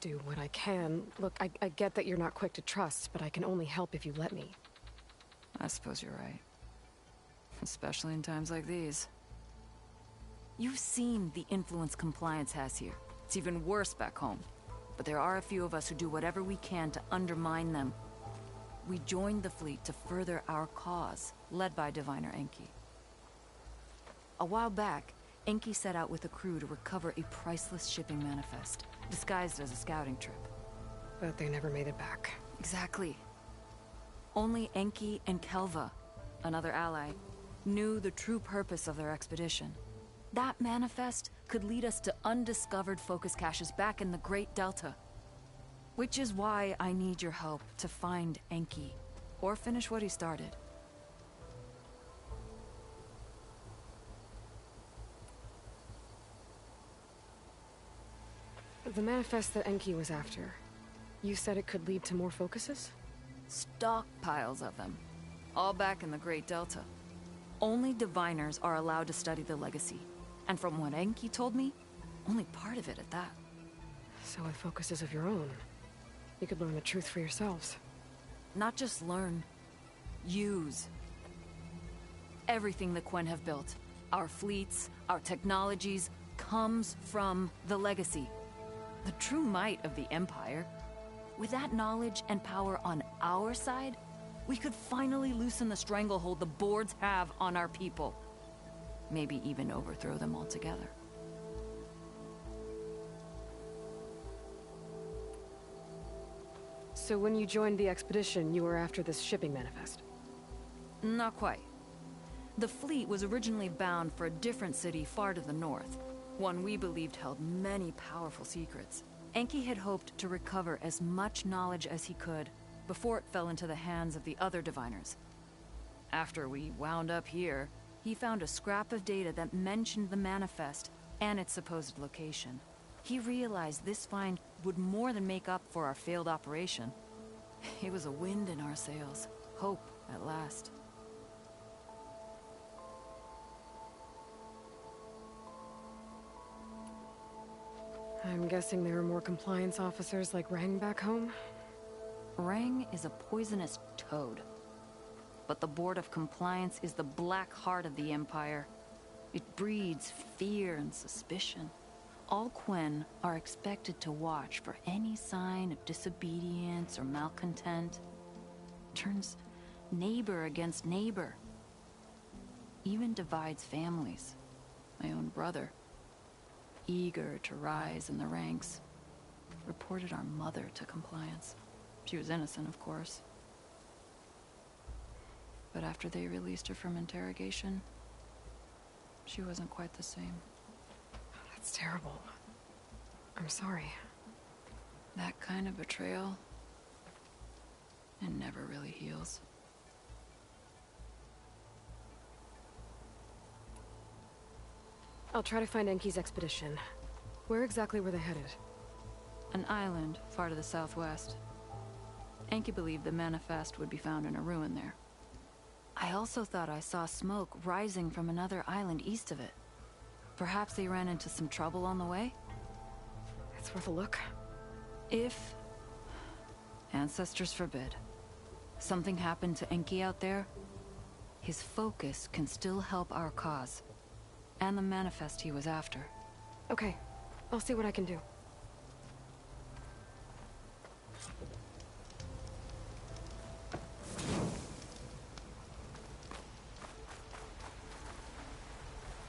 do what I can. Look, I get that you're not quick to trust, but I can only help if you let me. I suppose you're right. Especially in times like these. You've seen the influence compliance has here. It's even worse back home. But there are a few of us who do whatever we can to undermine them. We joined the fleet to further our cause, led by Diviner Enki. A while back, Enki set out with a crew to recover a priceless shipping manifest, disguised as a scouting trip. But they never made it back. Exactly. Only Enki and Kelva, another ally, knew the true purpose of their expedition. That manifest could lead us to undiscovered focus caches back in the Great Delta. Which is why I need your help to find Enki, or finish what he started. The manifest that Enki was after, you said it could lead to more focuses? Stockpiles of them, all back in the Great Delta. Only diviners are allowed to study the legacy. And from what Enki told me, only part of it at that. So with focuses of your own, you could learn the truth for yourselves. Not just learn, use. Everything the Quen have built, our fleets, our technologies, comes from the legacy. The true might of the Empire. With that knowledge and power on our side, we could finally loosen the stranglehold the boards have on our people. maybe even overthrow them altogether. So when you joined the expedition, you were after this shipping manifest? Not quite. The fleet was originally bound for a different city far to the north, one we believed held many powerful secrets. Enki had hoped to recover as much knowledge as he could before it fell into the hands of the other diviners. After we wound up here, he found a scrap of data that mentioned the manifest and its supposed location. He realized this find would more than make up for our failed operation. It was a wind in our sails. Hope, at last. I'm guessing there are more compliance officers like Rang back home? Rang is a poisonous toad. But the Board of Compliance is the black heart of the Empire. It breeds fear and suspicion. All Quen are expected to watch for any sign of disobedience or malcontent. Turns neighbor against neighbor. Even divides families. My own brother, eager to rise in the ranks, reported our mother to Compliance. She was innocent, of course. But after they released her from interrogation, she wasn't quite the same. That's terrible. I'm sorry. That kind of betrayal, it never really heals. I'll try to find Enki's expedition. Where exactly were they headed? An island far to the southwest. Enki believed the manifest would be found in a ruin there. I also thought I saw smoke rising from another island east of it. Perhaps they ran into some trouble on the way? It's worth a look. If, ancestors forbid, something happened to Enki out there, his focus can still help our cause. And the manifest he was after. Okay, I'll see what I can do.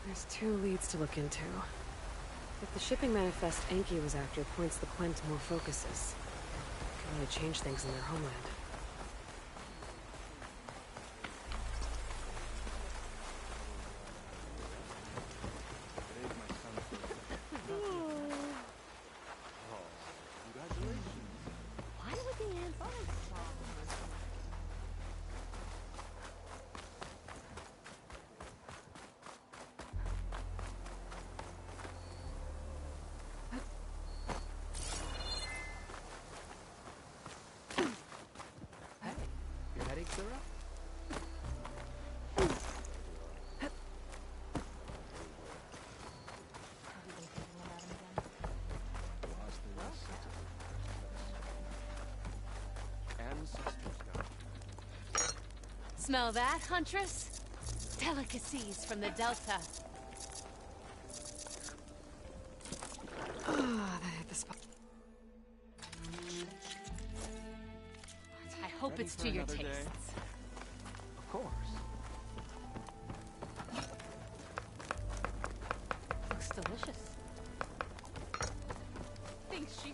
There's 2 leads to look into. If the shipping manifest Enki was after points the Quen to more focuses, it could really change things in their homeland. Smell that, Huntress? Delicacies from the Delta. Ah, that hit the spot. I hope it's to your tastes. Of course. Looks delicious. Thinks she's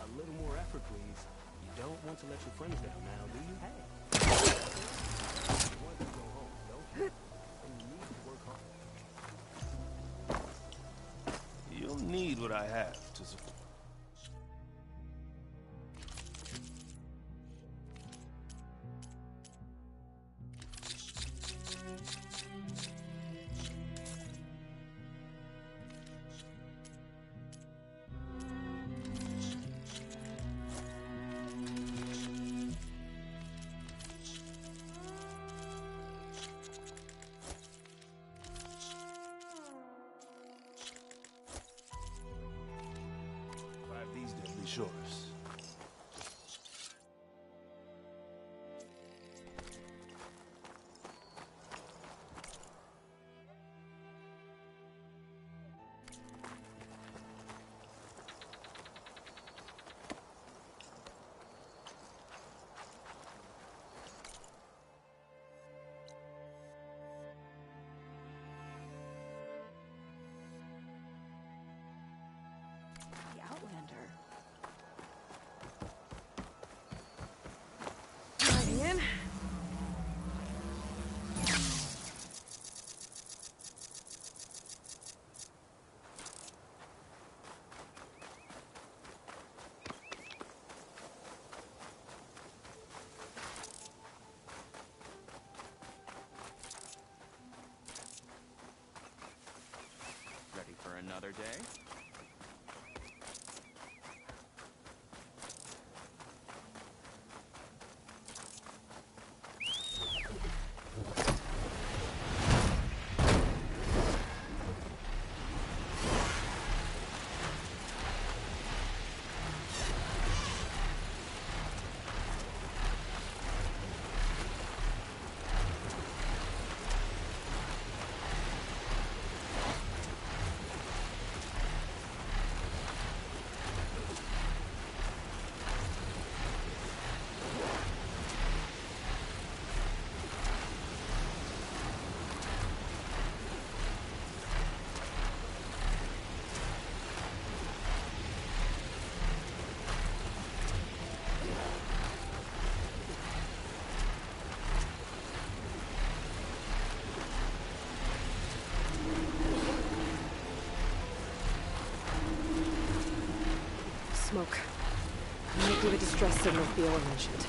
A little more effort, please. You don't want to let your friends down now, do you? Hey. You want to go home, don't you? And you need to work hard. You'll need what I have to support. These deadly shores. another day. Smoke. Might be the distress signal Fiora mentioned.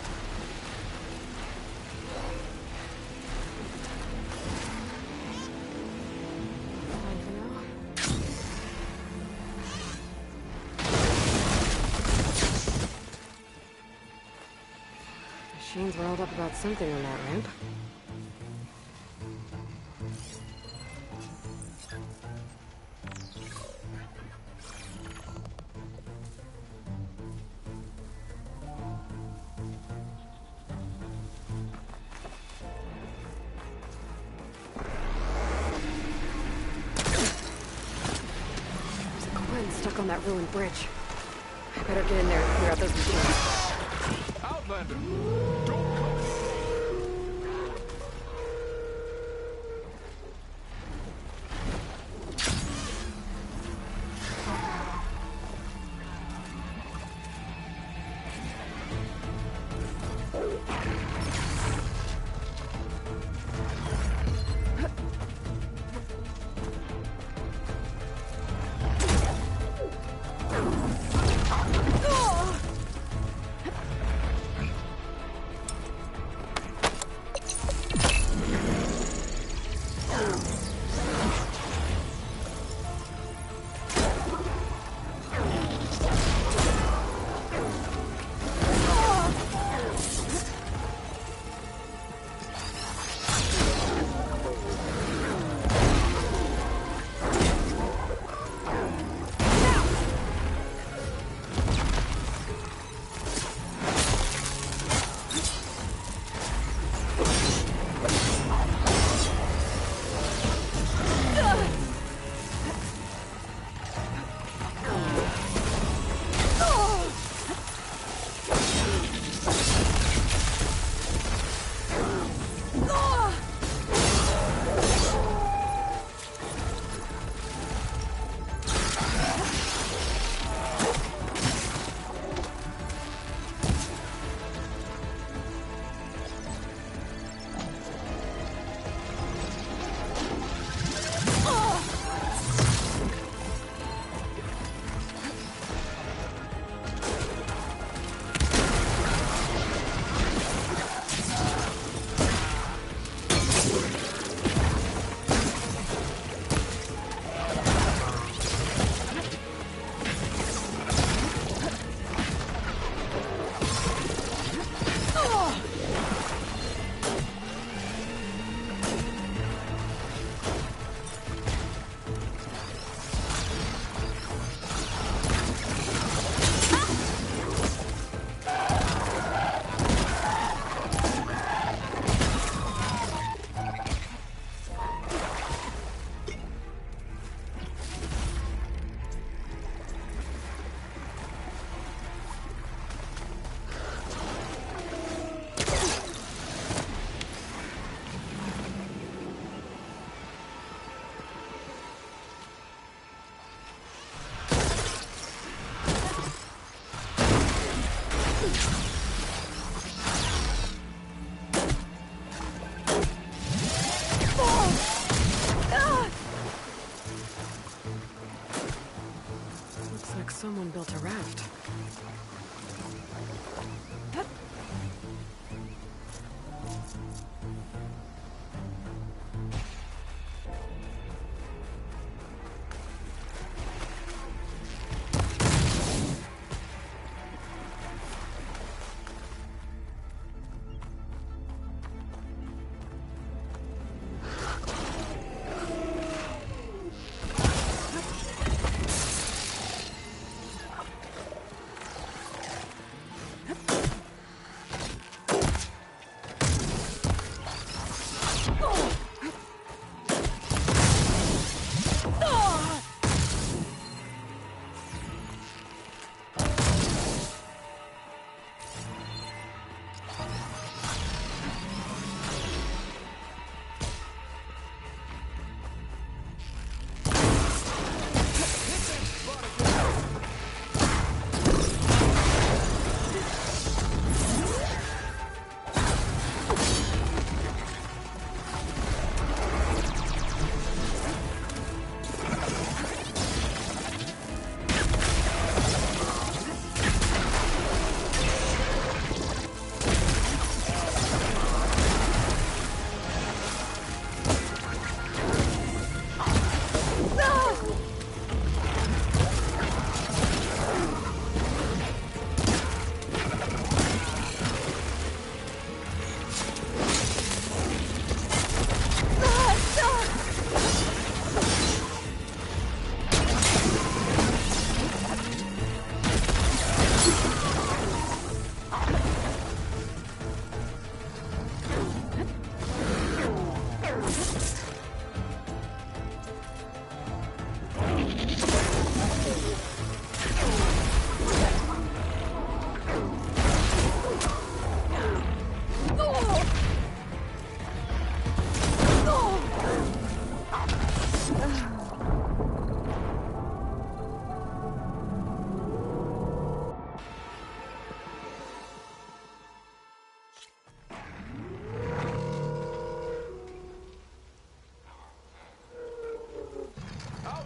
Fine for now. Machine's riled up about something on that ramp. Stuck on that ruined bridge. I better get in there and clear out those machines. Outlander! Don't come!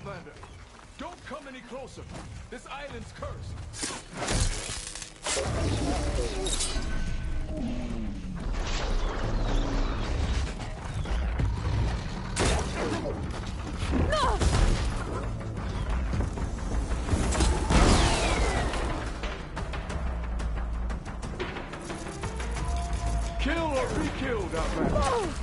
Outlander, don't come any closer. This island's cursed. Kill or be killed, Outlander.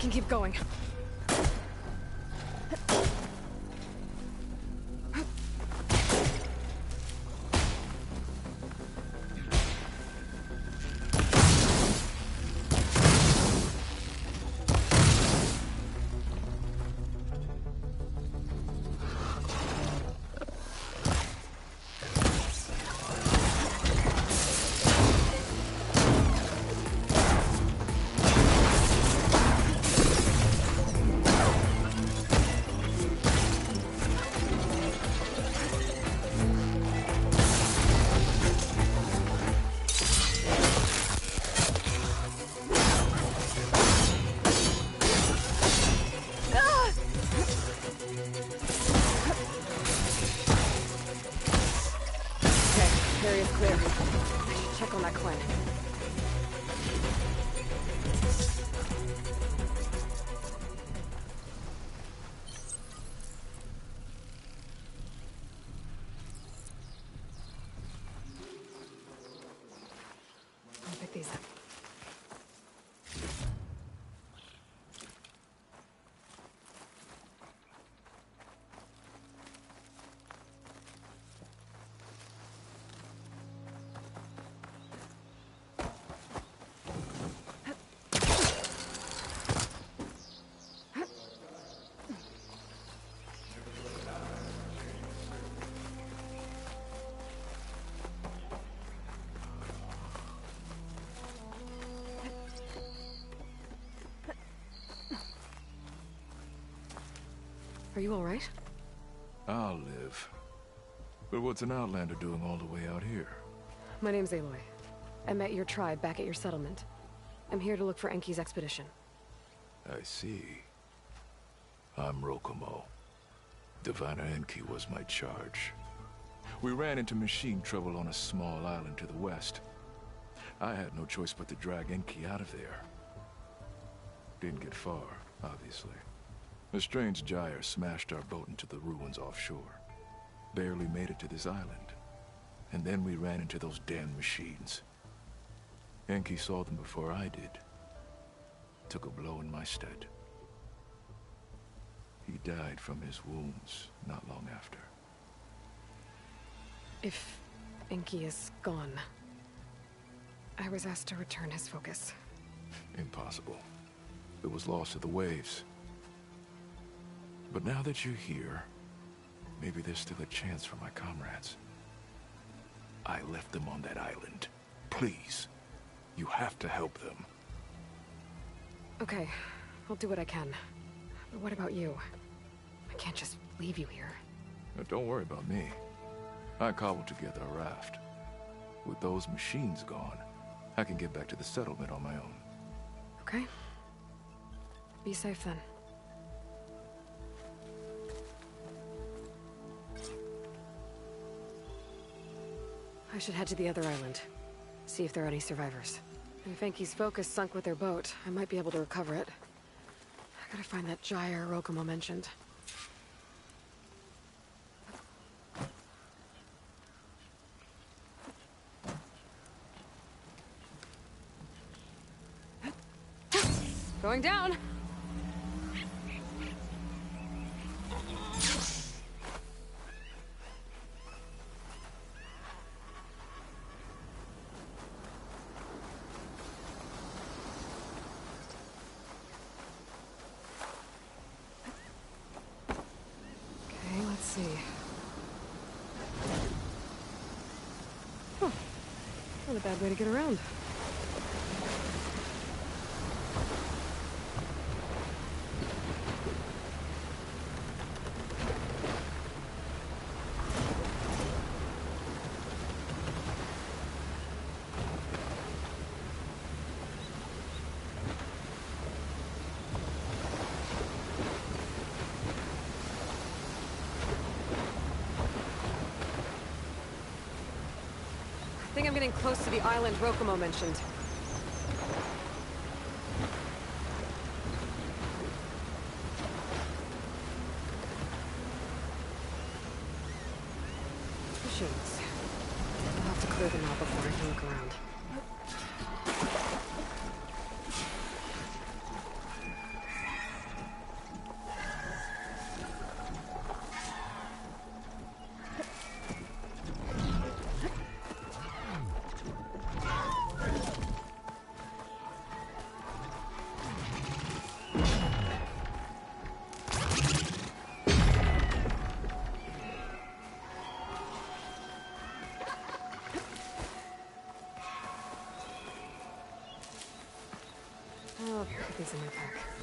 can keep going. These up. Are you all right? I'll live. But what's an outlander doing all the way out here? My name's Aloy. I met your tribe back at your settlement. I'm here to look for Enki's expedition. I see. I'm Rokomo. Diviner Enki was my charge. We ran into machine trouble on a small island to the west. I had no choice but to drag Enki out of there. Didn't get far, obviously. A strange gyre smashed our boat into the ruins offshore. Barely made it to this island. And then we ran into those damn machines. Enki saw them before I did. Took a blow in my stead. He died from his wounds not long after. If Enki is gone, I was asked to return his focus. Impossible. It was lost to the waves. But now that you're here, maybe there's still a chance for my comrades. I left them on that island. Please, you have to help them. Okay, I'll do what I can. But what about you? I can't just leave you here. Now, don't worry about me. I cobbled together a raft. With those machines gone, I can get back to the settlement on my own. Okay. Be safe then. I should head to the other island. See if there are any survivors. If Enki's focus sunk with their boat, I might be able to recover it. I gotta find that gyre Rokomo mentioned. Going down! See. Huh. Not a bad way to get around. I think I'm getting close to the island Rokomo mentioned. Machines. I'll have to clear them out before I can look around. I'll put these in my pack.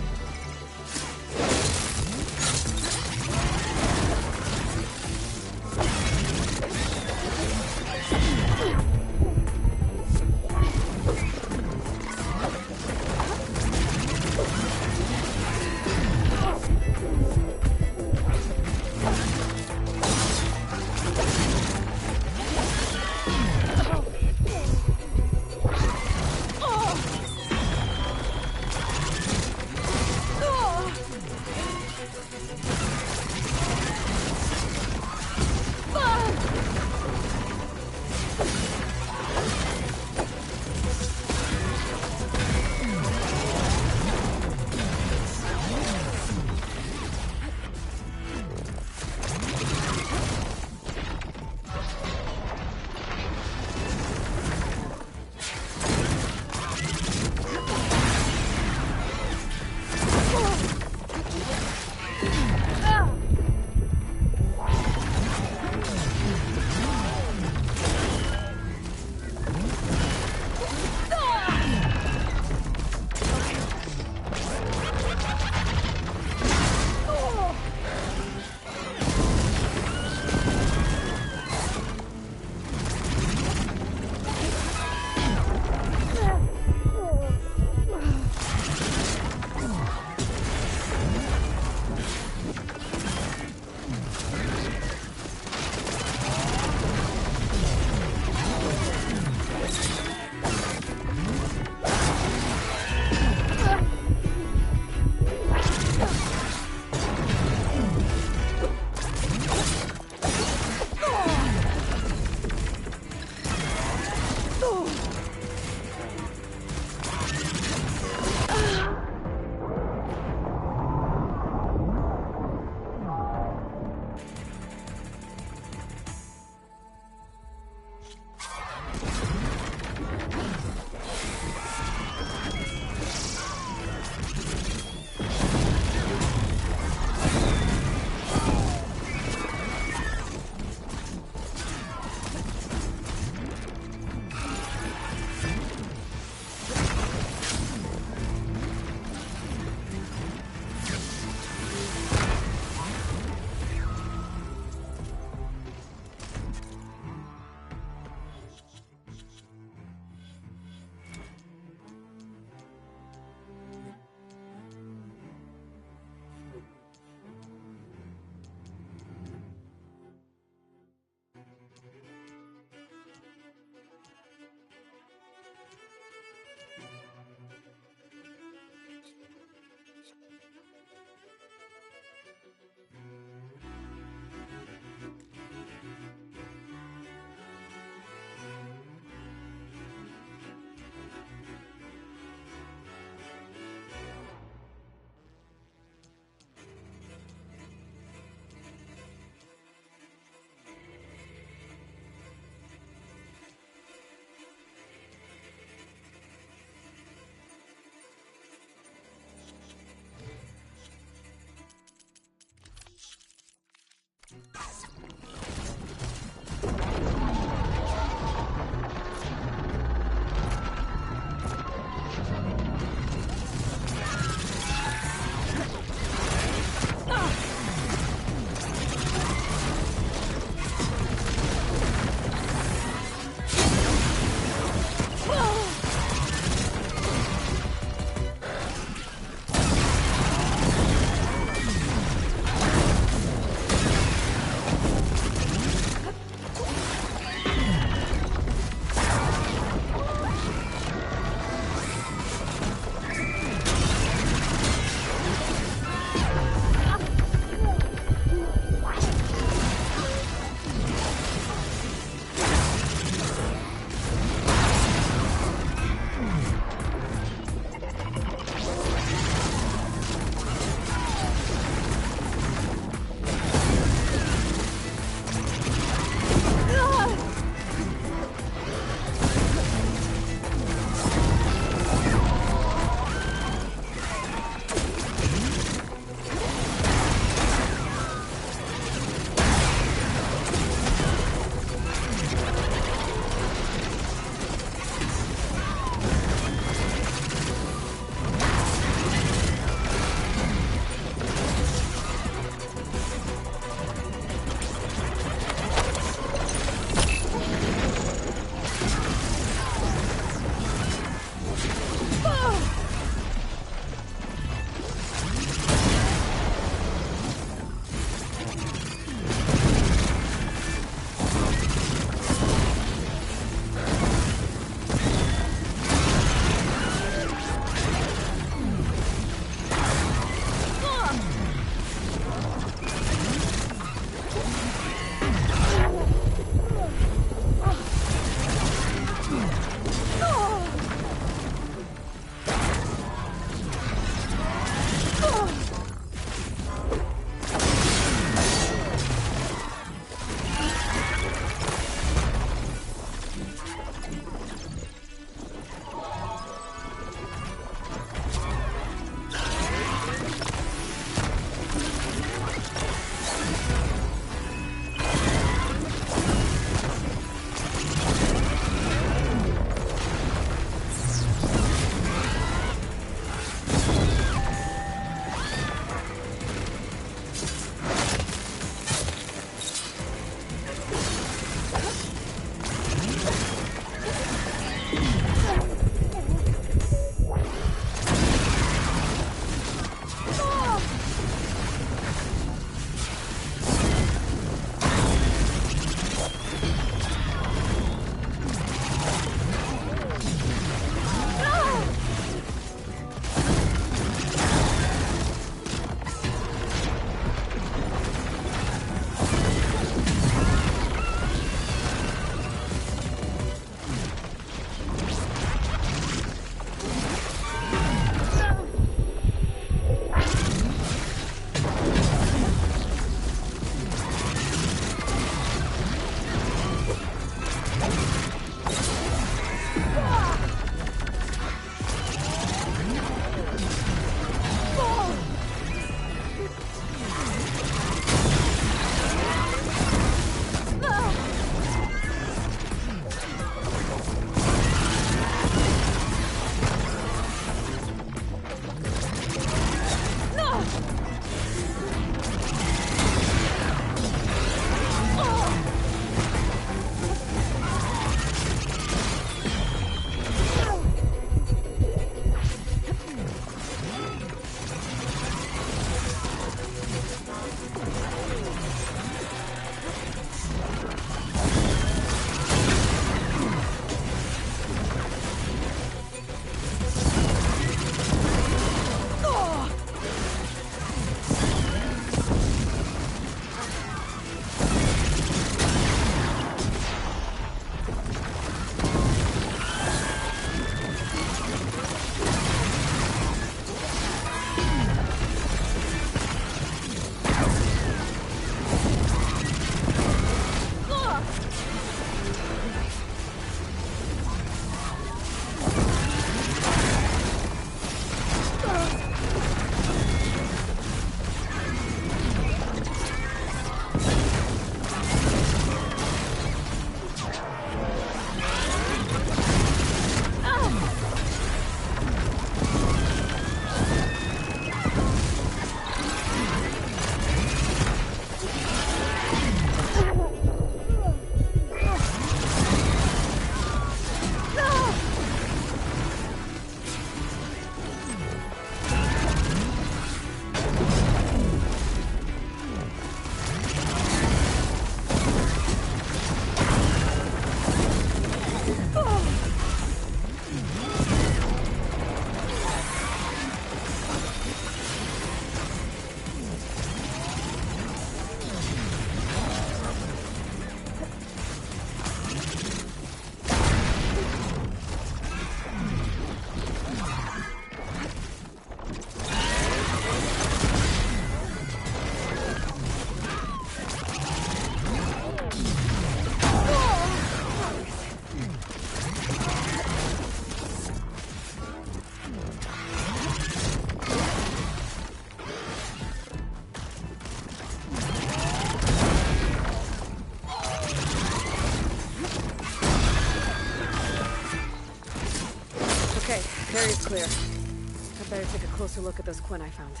Area's clear. I'd better take a closer look at those Quen I found.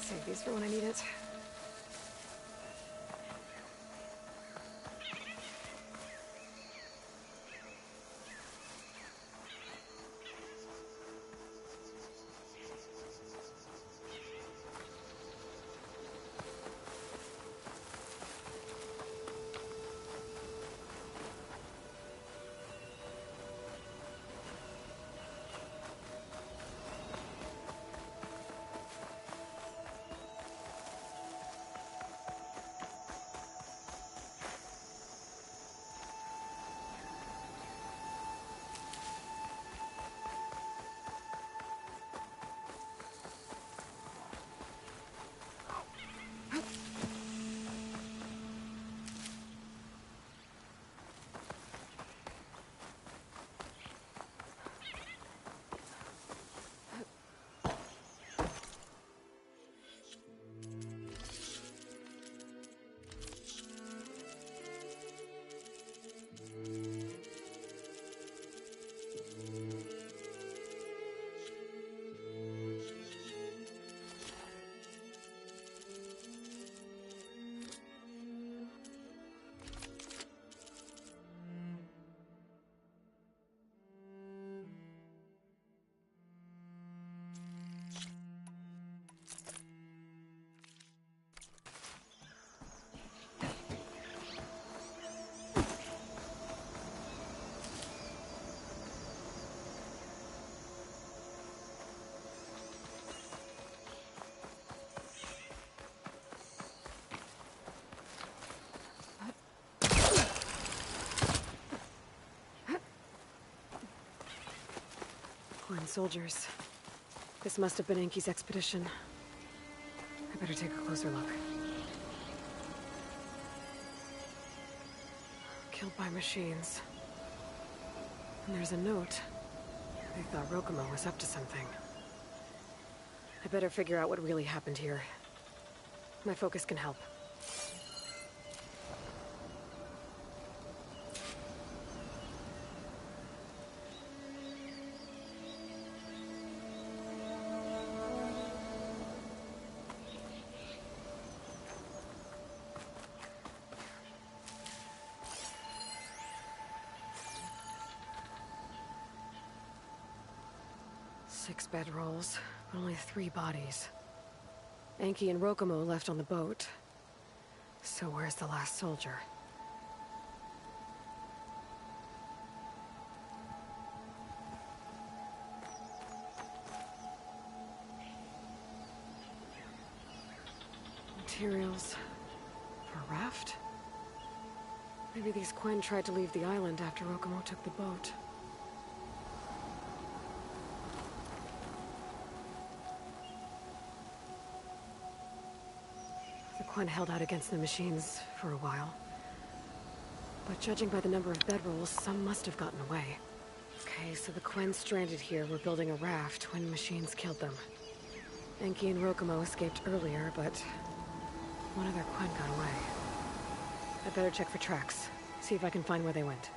Save these for when I need it. Quen soldiers. This must have been Enki's expedition. I better take a closer look. Killed by machines. And there's a note. They thought Rokumo was up to something. I better figure out what really happened here. My focus can help. Six bedrolls, but only 3 bodies. Enki and Rokumo left on the boat. So where's the last soldier? Materials for a raft? Maybe these Quen tried to leave the island after Rokumo took the boat. The Quen held out against the machines for a while. But judging by the number of bedrolls, some must have gotten away. Okay, so the Quen stranded here were building a raft when machines killed them. Enki and Rokumo escaped earlier, but one of their Quen got away. I better check for tracks, see if I can find where they went.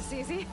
this easy.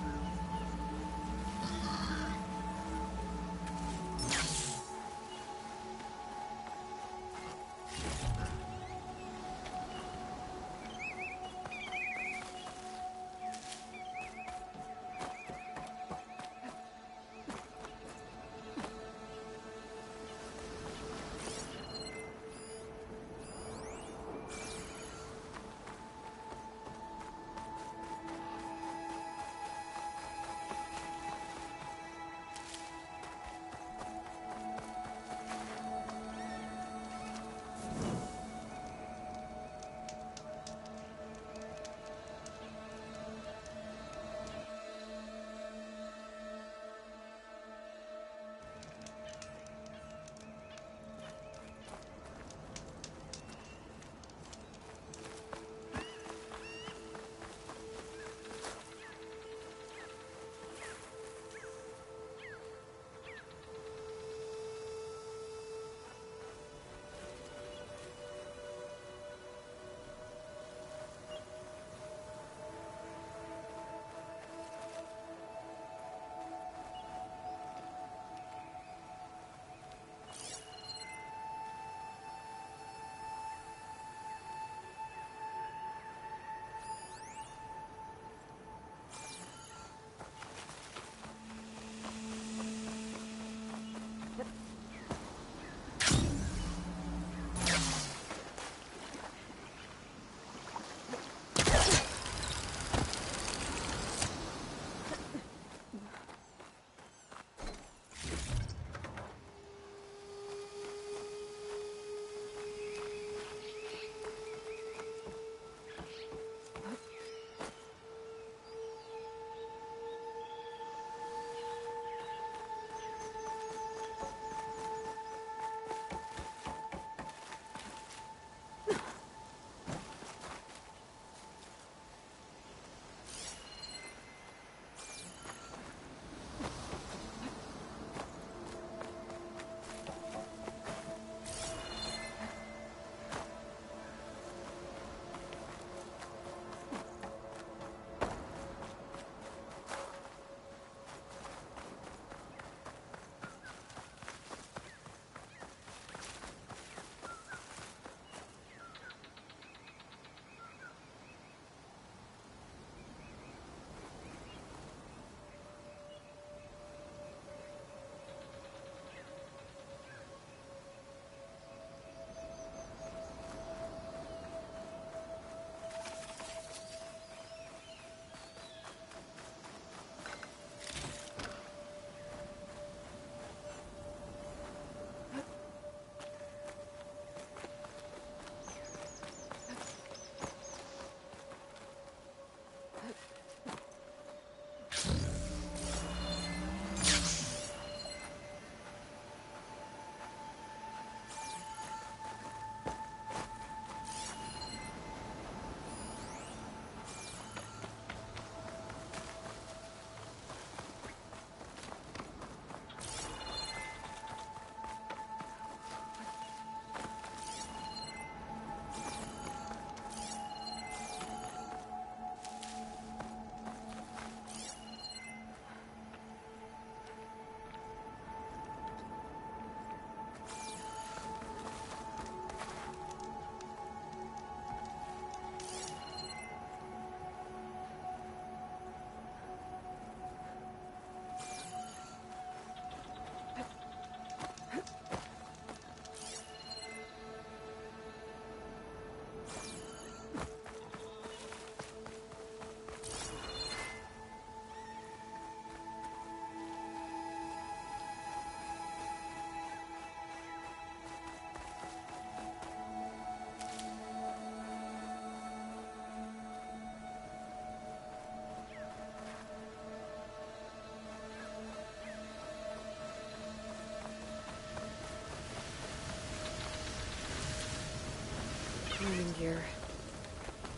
Landing gear.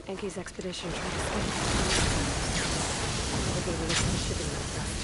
Enki's expedition tried to escape. Probably released the shipping manifest.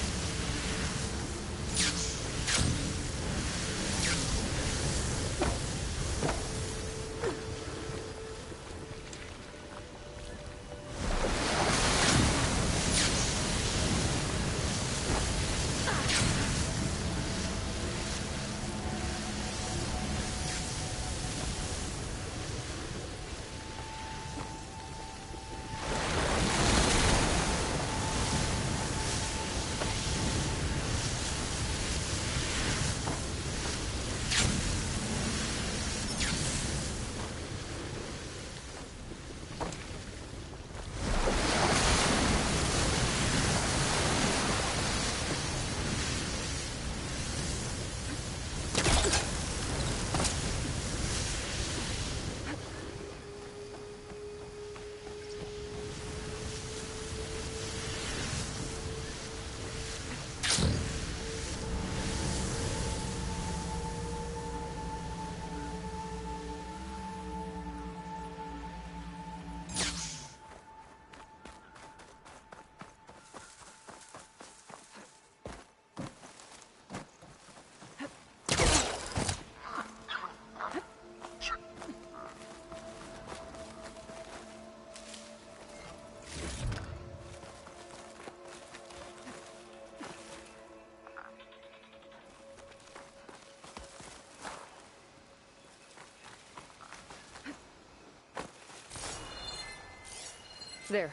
There.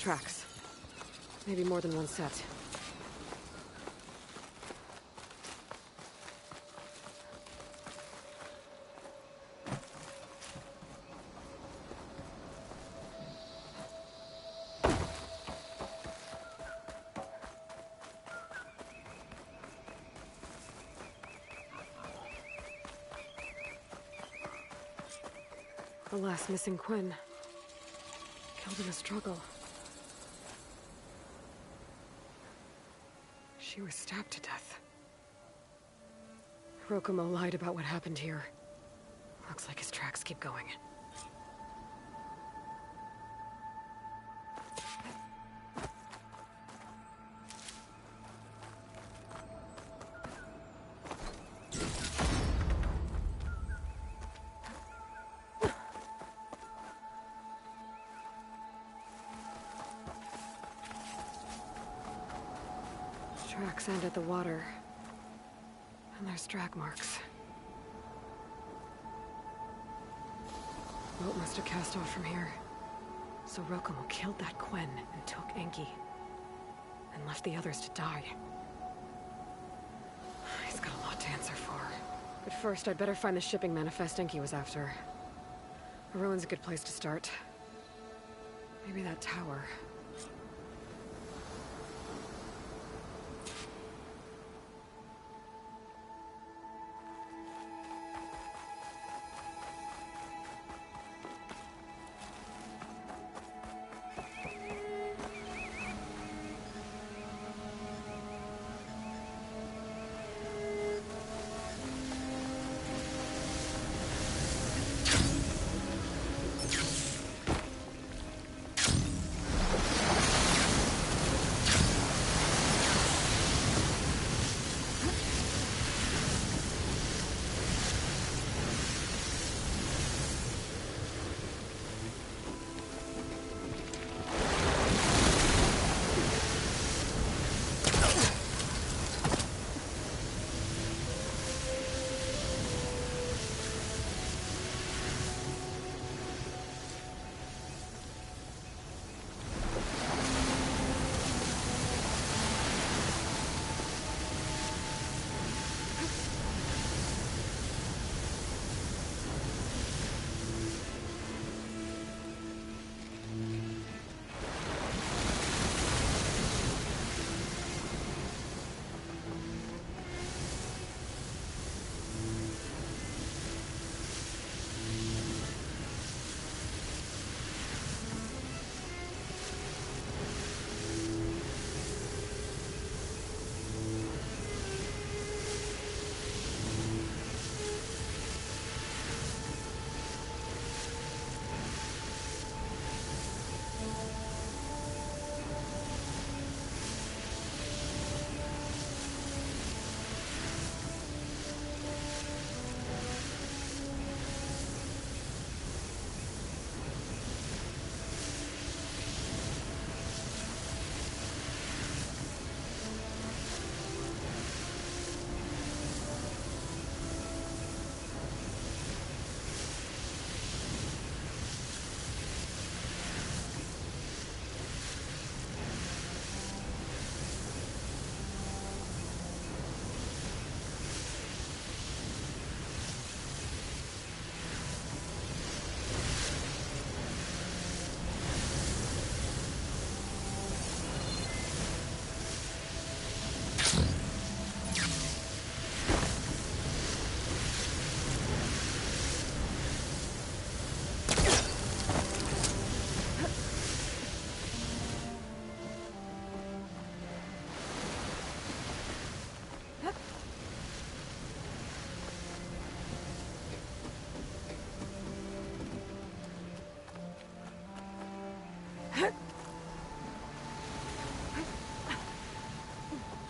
Tracks. Maybe more than one set. The last missing Quinn. Killed in a struggle. She was stabbed to death. Rokomo lied about what happened here. Looks like his tracks keep going. Tracks end at the water. And there's drag marks. Boat must have cast off from here. So Rokomo killed that Quinn and took Enki. And left the others to die. He's got a lot to answer for. But first, I'd better find the shipping manifest Enki was after. A ruin's a good place to start. Maybe that tower.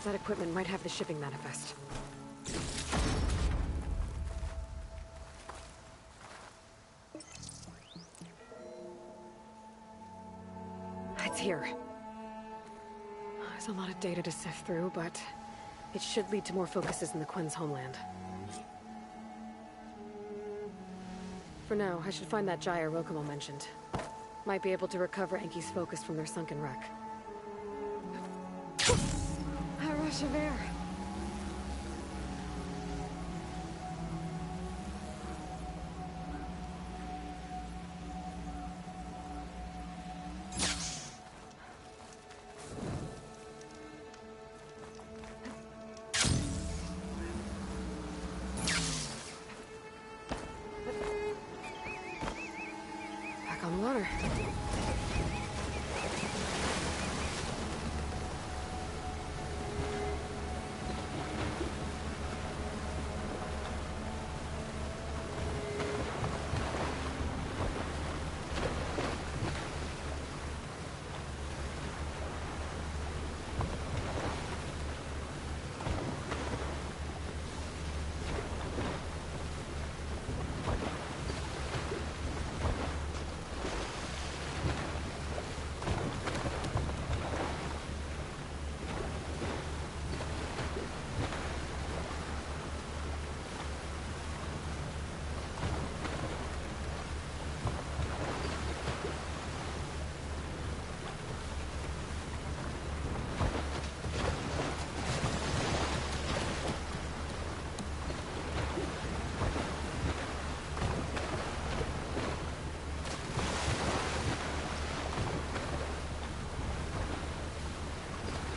That equipment might have the shipping manifest. It's here. There's a lot of data to sift through, but it should lead to more focuses in the Quinn's homeland. For now, I should find that gyre Rokomo mentioned. Might be able to recover Enki's focus from their sunken wreck. A rush of air. Back on the water.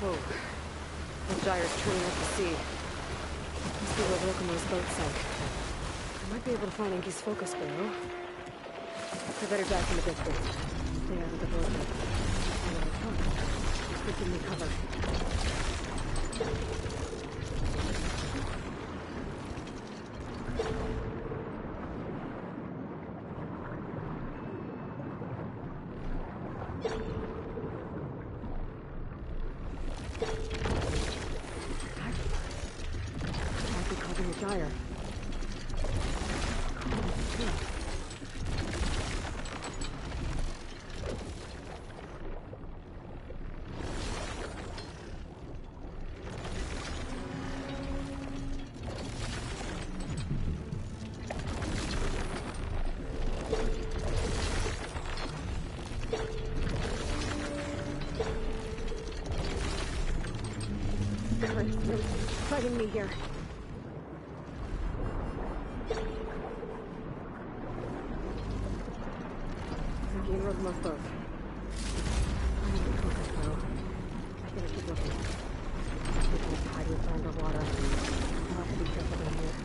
Whoa. The gyre's turning up the sea. Must be where Rokumo's boat sank. I might be able to find Enki's focus below. I better dive from the distance. Stay out of the boat. Another truck. This could give me cover. Might be causing a gyre. Fighting me here. Taking Rokumo's boat. I need to focus though. I gotta keep looking. We can hide with underwater. I'll have to be careful in here.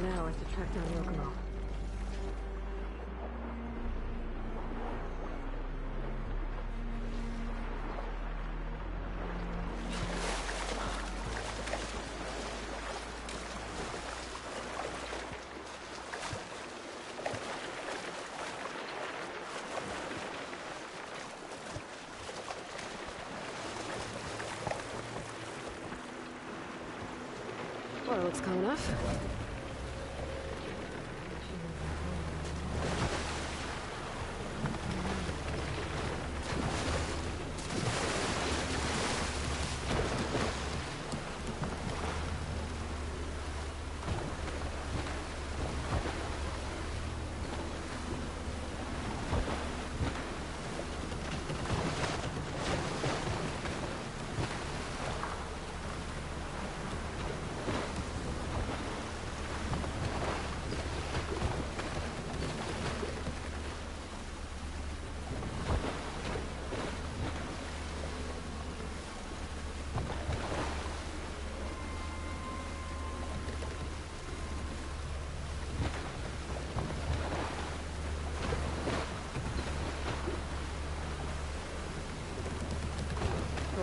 Now is to track down Rokumo. Water looks calm enough.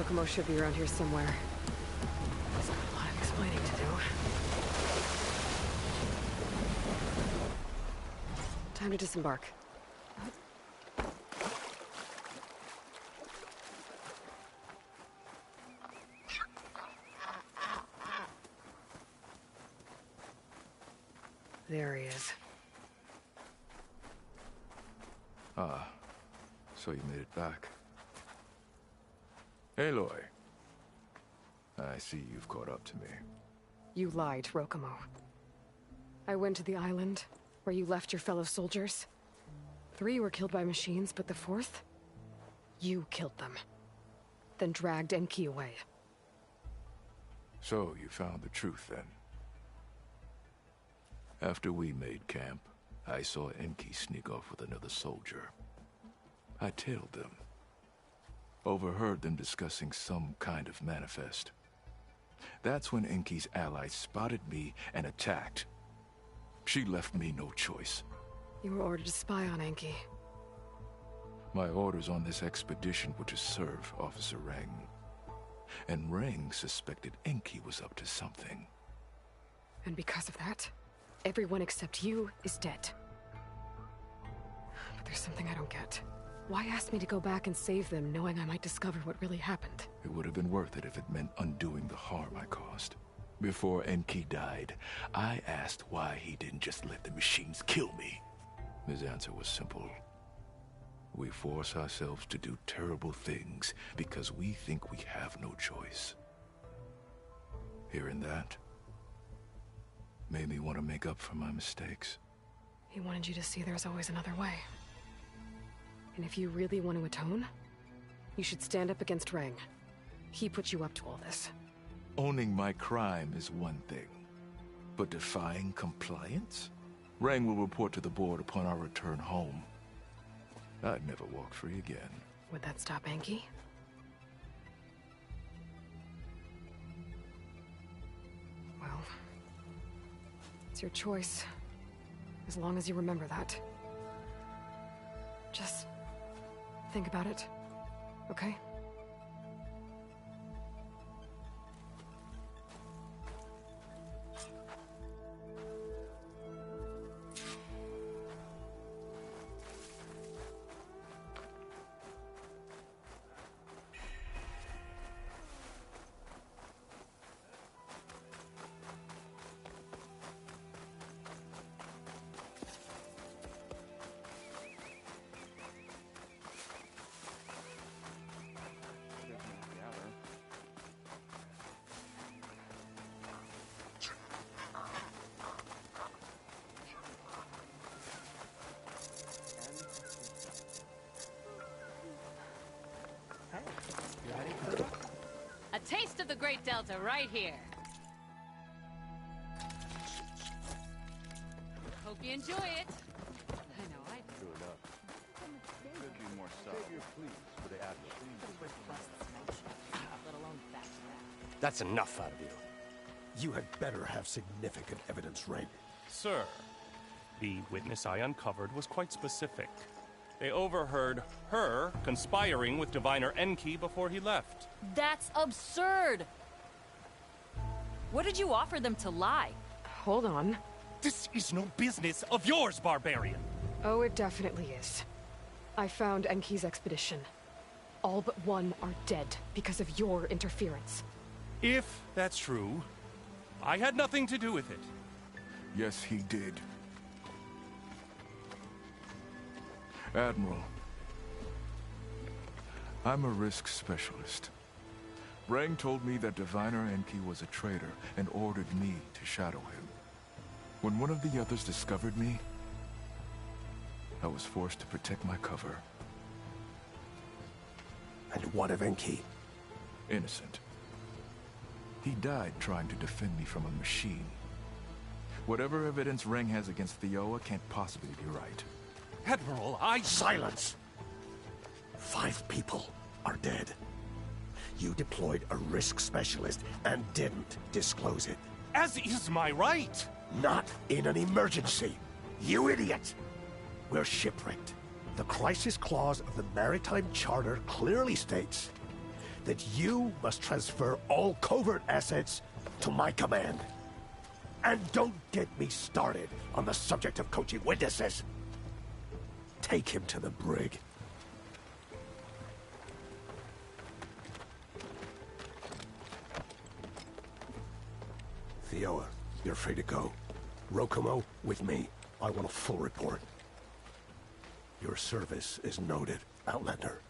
Rokomo should be around here somewhere. He's got a lot of explaining to do. Time to disembark. There he is. Ah, so you made it back. Aloy. I see you've caught up to me. You lied, Rokomo. I went to the island, where you left your fellow soldiers. 3 were killed by machines, but the 4th? You killed them. Then dragged Enki away. So you found the truth, then? After we made camp, I saw Enki sneak off with another soldier. I tailed them. Overheard them discussing some kind of manifest. That's when Enki's allies spotted me and attacked. She left me no choice. You were ordered to spy on Enki. My orders on this expedition were to serve Officer Reng. And Reng suspected Enki was up to something. And because of that, everyone except you is dead. But there's something I don't get. Why ask me to go back and save them, knowing I might discover what really happened? It would have been worth it if it meant undoing the harm I caused. Before Enki died, I asked why he didn't just let the machines kill me. His answer was simple. We force ourselves to do terrible things because we think we have no choice. Hearing that made me want to make up for my mistakes. He wanted you to see there's always another way. And if you really want to atone, you should stand up against Reng. He put you up to all this. Owning my crime is one thing, but defying compliance? Reng will report to the board upon our return home. I'd never walk free again. Would that stop Enki? Well, it's your choice, as long as you remember that. Just think about it, okay? A taste of the Great Delta right here. Hope you enjoy it. I know I do. Screw it up. Could be more subtle. Save your pleas for the Admiral. Let alone back to that. That's enough out of you. You had better have significant evidence, Reng. Sir, the witness I uncovered was quite specific. They overheard her conspiring with Diviner Enki before he left. That's absurd! What did you offer them to lie? Hold on. This is no business of yours, barbarian! Oh, it definitely is. I found Enki's expedition. All but one are dead because of your interference. If that's true, I had nothing to do with it. Yes, he did. Admiral, I'm a risk specialist. Reng told me that Diviner Enki was a traitor and ordered me to shadow him. When one of the others discovered me, I was forced to protect my cover. And what of Enki? Innocent. He died trying to defend me from a machine. Whatever evidence Reng has against Thioa can't possibly be right. Admiral, Silence! 5 people are dead. You deployed a risk specialist and didn't disclose it. As is my right! Not in an emergency, you idiot! We're shipwrecked. The crisis clause of the Maritime Charter clearly states, that you must transfer all covert assets to my command. And don't get me started on the subject of coaching witnesses. Take him to the brig. Thioa, you're free to go. Rokomo, with me. I want a full report. Your service is noted, Outlander.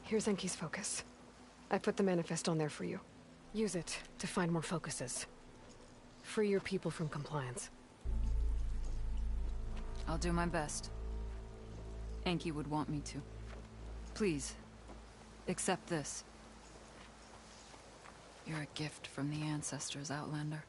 Here's Enki's focus. I put the manifest on there for you. Use it to find more focuses. Free your people from compliance. I'll do my best. Enki would want me to. Please, accept this. You're a gift from the ancestors, Outlander.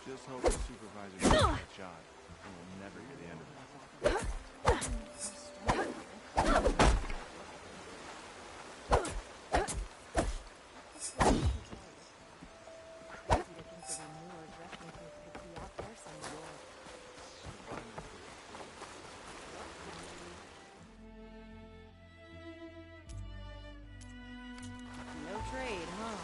Just hope the supervisor does that job, and we'll never hear the end of it. No trade, huh?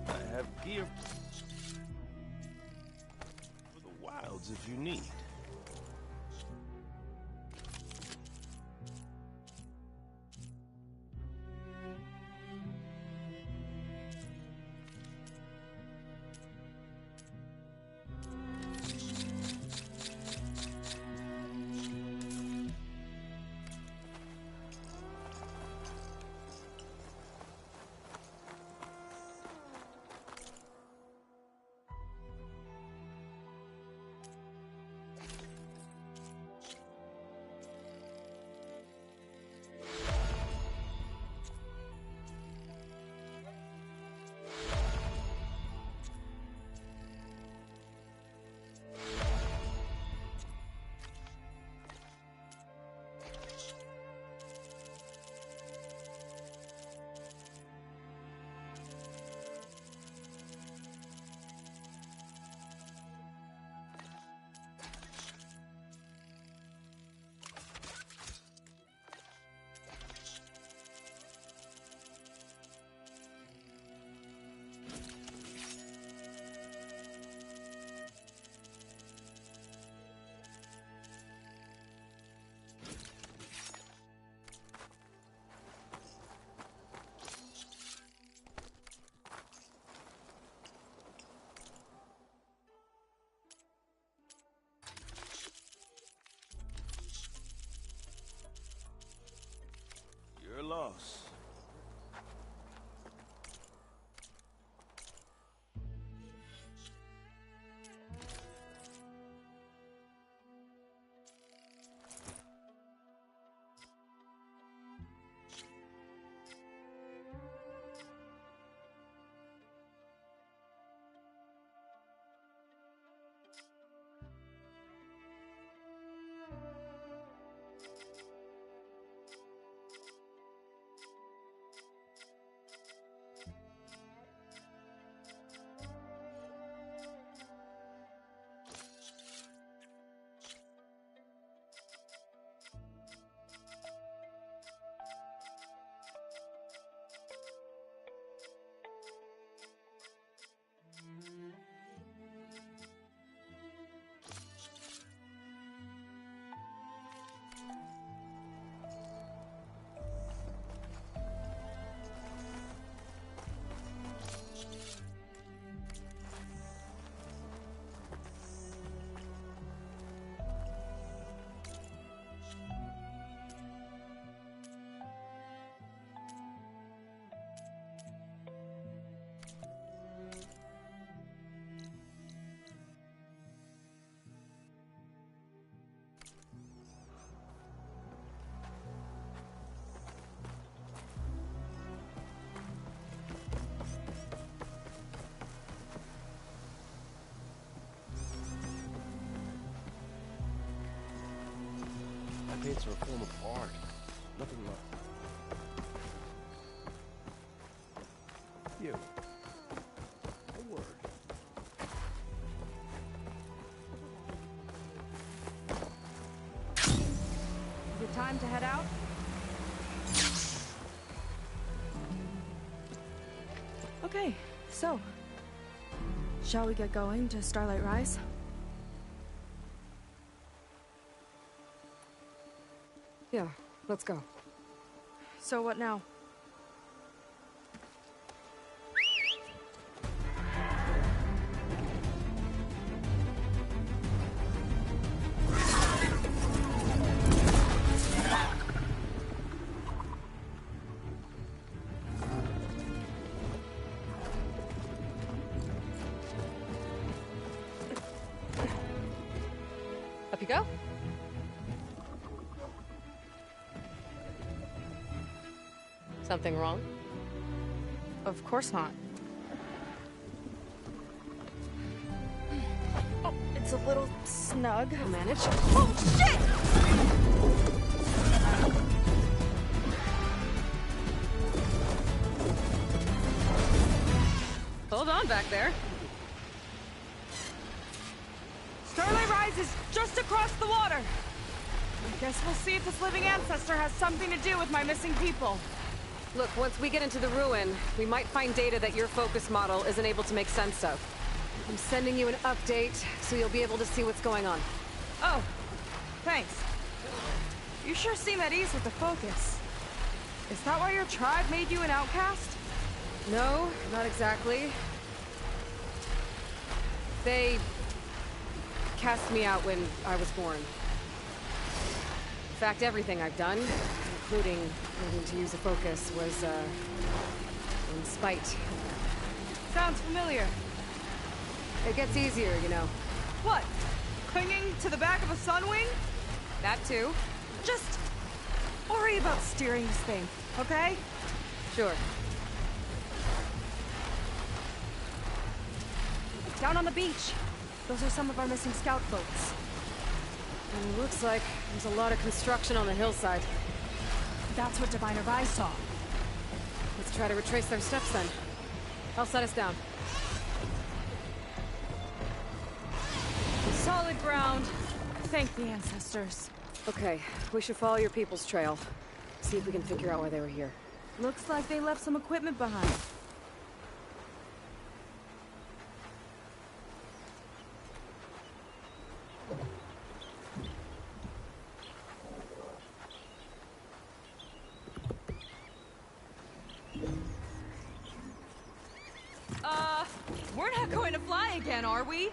I have gear for the wilds if you need. loss. Paints are a form of art. Nothing left. You. A word. Is it time to head out? Okay, so... shall we get going to Starlight Rise? Yeah, let's go. So what now? Up you go. Something wrong? Of course not. Oh, it's a little snug. I'll manage. Oh, shit! Hold on back there. Starlight Rise is just across the water. I guess we'll see if this living ancestor has something to do with my missing people. Look, once we get into the ruin, we might find data that your focus model isn't able to make sense of. I'm sending you an update, so you'll be able to see what's going on. Oh, thanks. You sure seem at ease with the focus. Is that why your tribe made you an outcast? No, not exactly. They cast me out when I was born. In fact, everything I've done, including needing to use a focus, was, in spite. Sounds familiar. It gets easier, you know. What? Clinging to the back of a Sunwing? That too. Just worry about steering this thing, okay? Sure. Down on the beach. Those are some of our missing scout boats. And it looks like there's a lot of construction on the hillside. That's what Diviner Vi saw. Let's try to retrace their steps then. I'll set us down. Solid ground. Thank the ancestors. Okay, we should follow your people's trail. See if we can figure out why they were here. Looks like they left some equipment behind. We're not going to fly again, are we?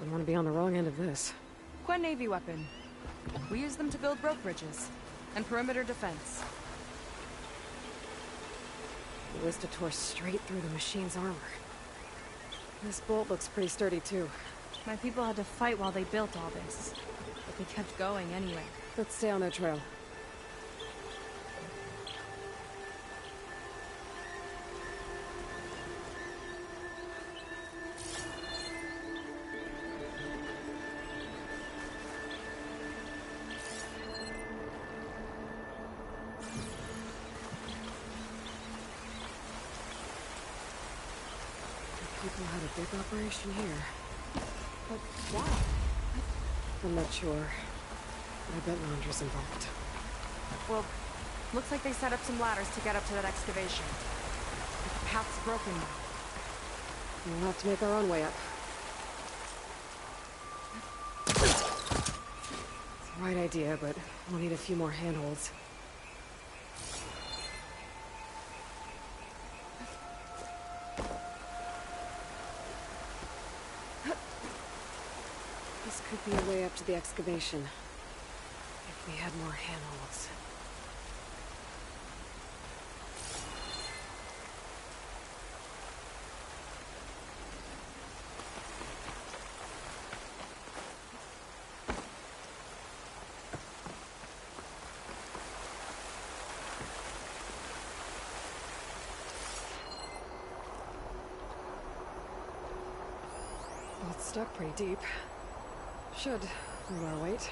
Don't want to be on the wrong end of this. Quen Navy weapon. We use them to build rope bridges and perimeter defense. The Ballista tore straight through the machine's armor. This bolt looks pretty sturdy, too. My people had to fight while they built all this, but they kept going anyway. Let's stay on their trail. People had a big operation here. But why? I'm not sure. I bet Laundra's involved. Well, looks like they set up some ladders to get up to that excavation. But the path's broken now. We'll have to make our own way up. It's the right idea, but we'll need a few more handholds. This could be a way up to the excavation. If we had more handholds. Well, it's stuck pretty deep. Should hold our weight.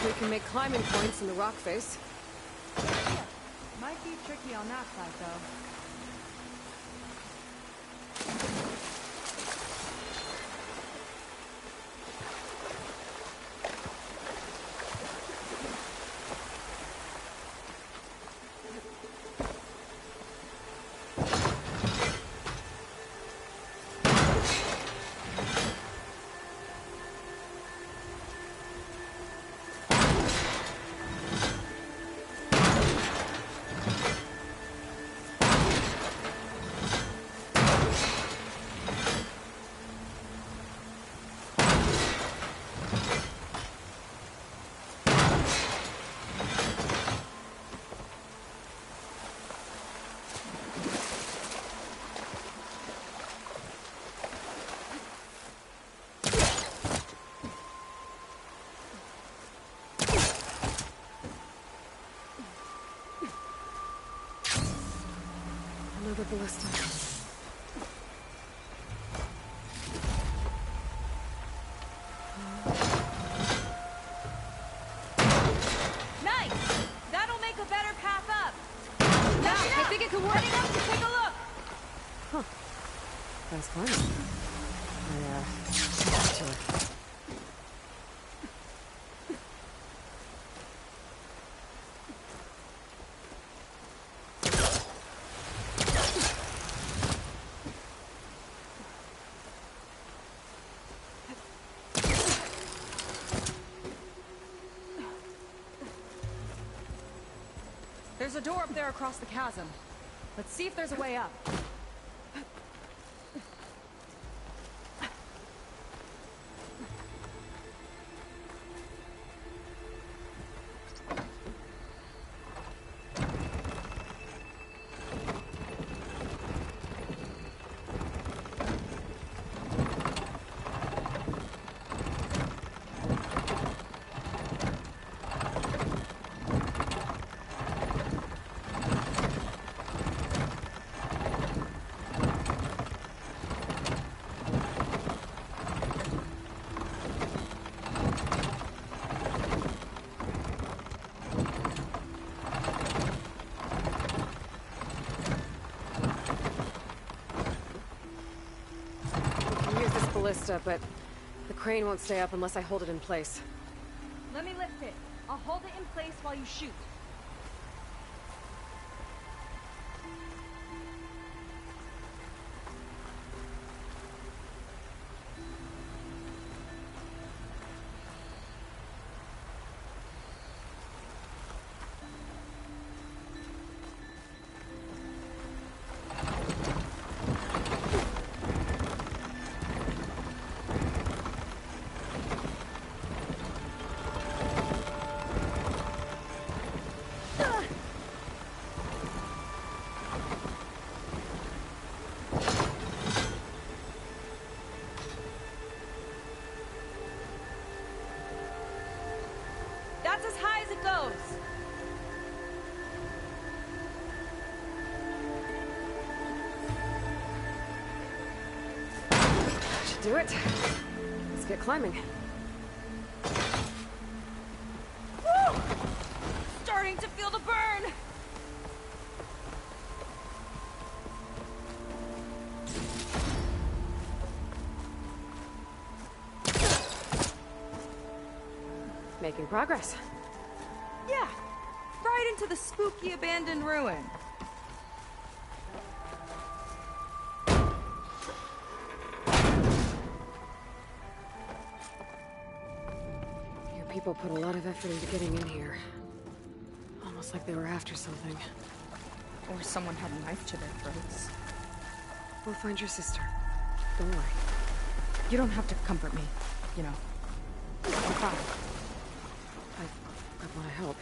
We can make climbing points in the rock face. Yeah, might be tricky on that side, though. Another ballista. Nice! That'll make a better path up. Yeah, I think it could work. Heading up to take a look. Huh. Fast climbing. To it. There's a door up there across the chasm. Let's see if there's a way up. ballista, but the crane won't stay up unless I hold it in place. Let me lift it. I'll hold it in place while you shoot. That's as high as it goes. Should do it. Let's get climbing. Woo! Starting to feel the burn. Making progress. Yeah, right into the spooky abandoned ruin. Your people put a lot of effort into getting in here. Almost like they were after something. Or someone had a knife to their throats. We'll find your sister. Don't worry. You don't have to comfort me, you know. I'm fine. I want to help.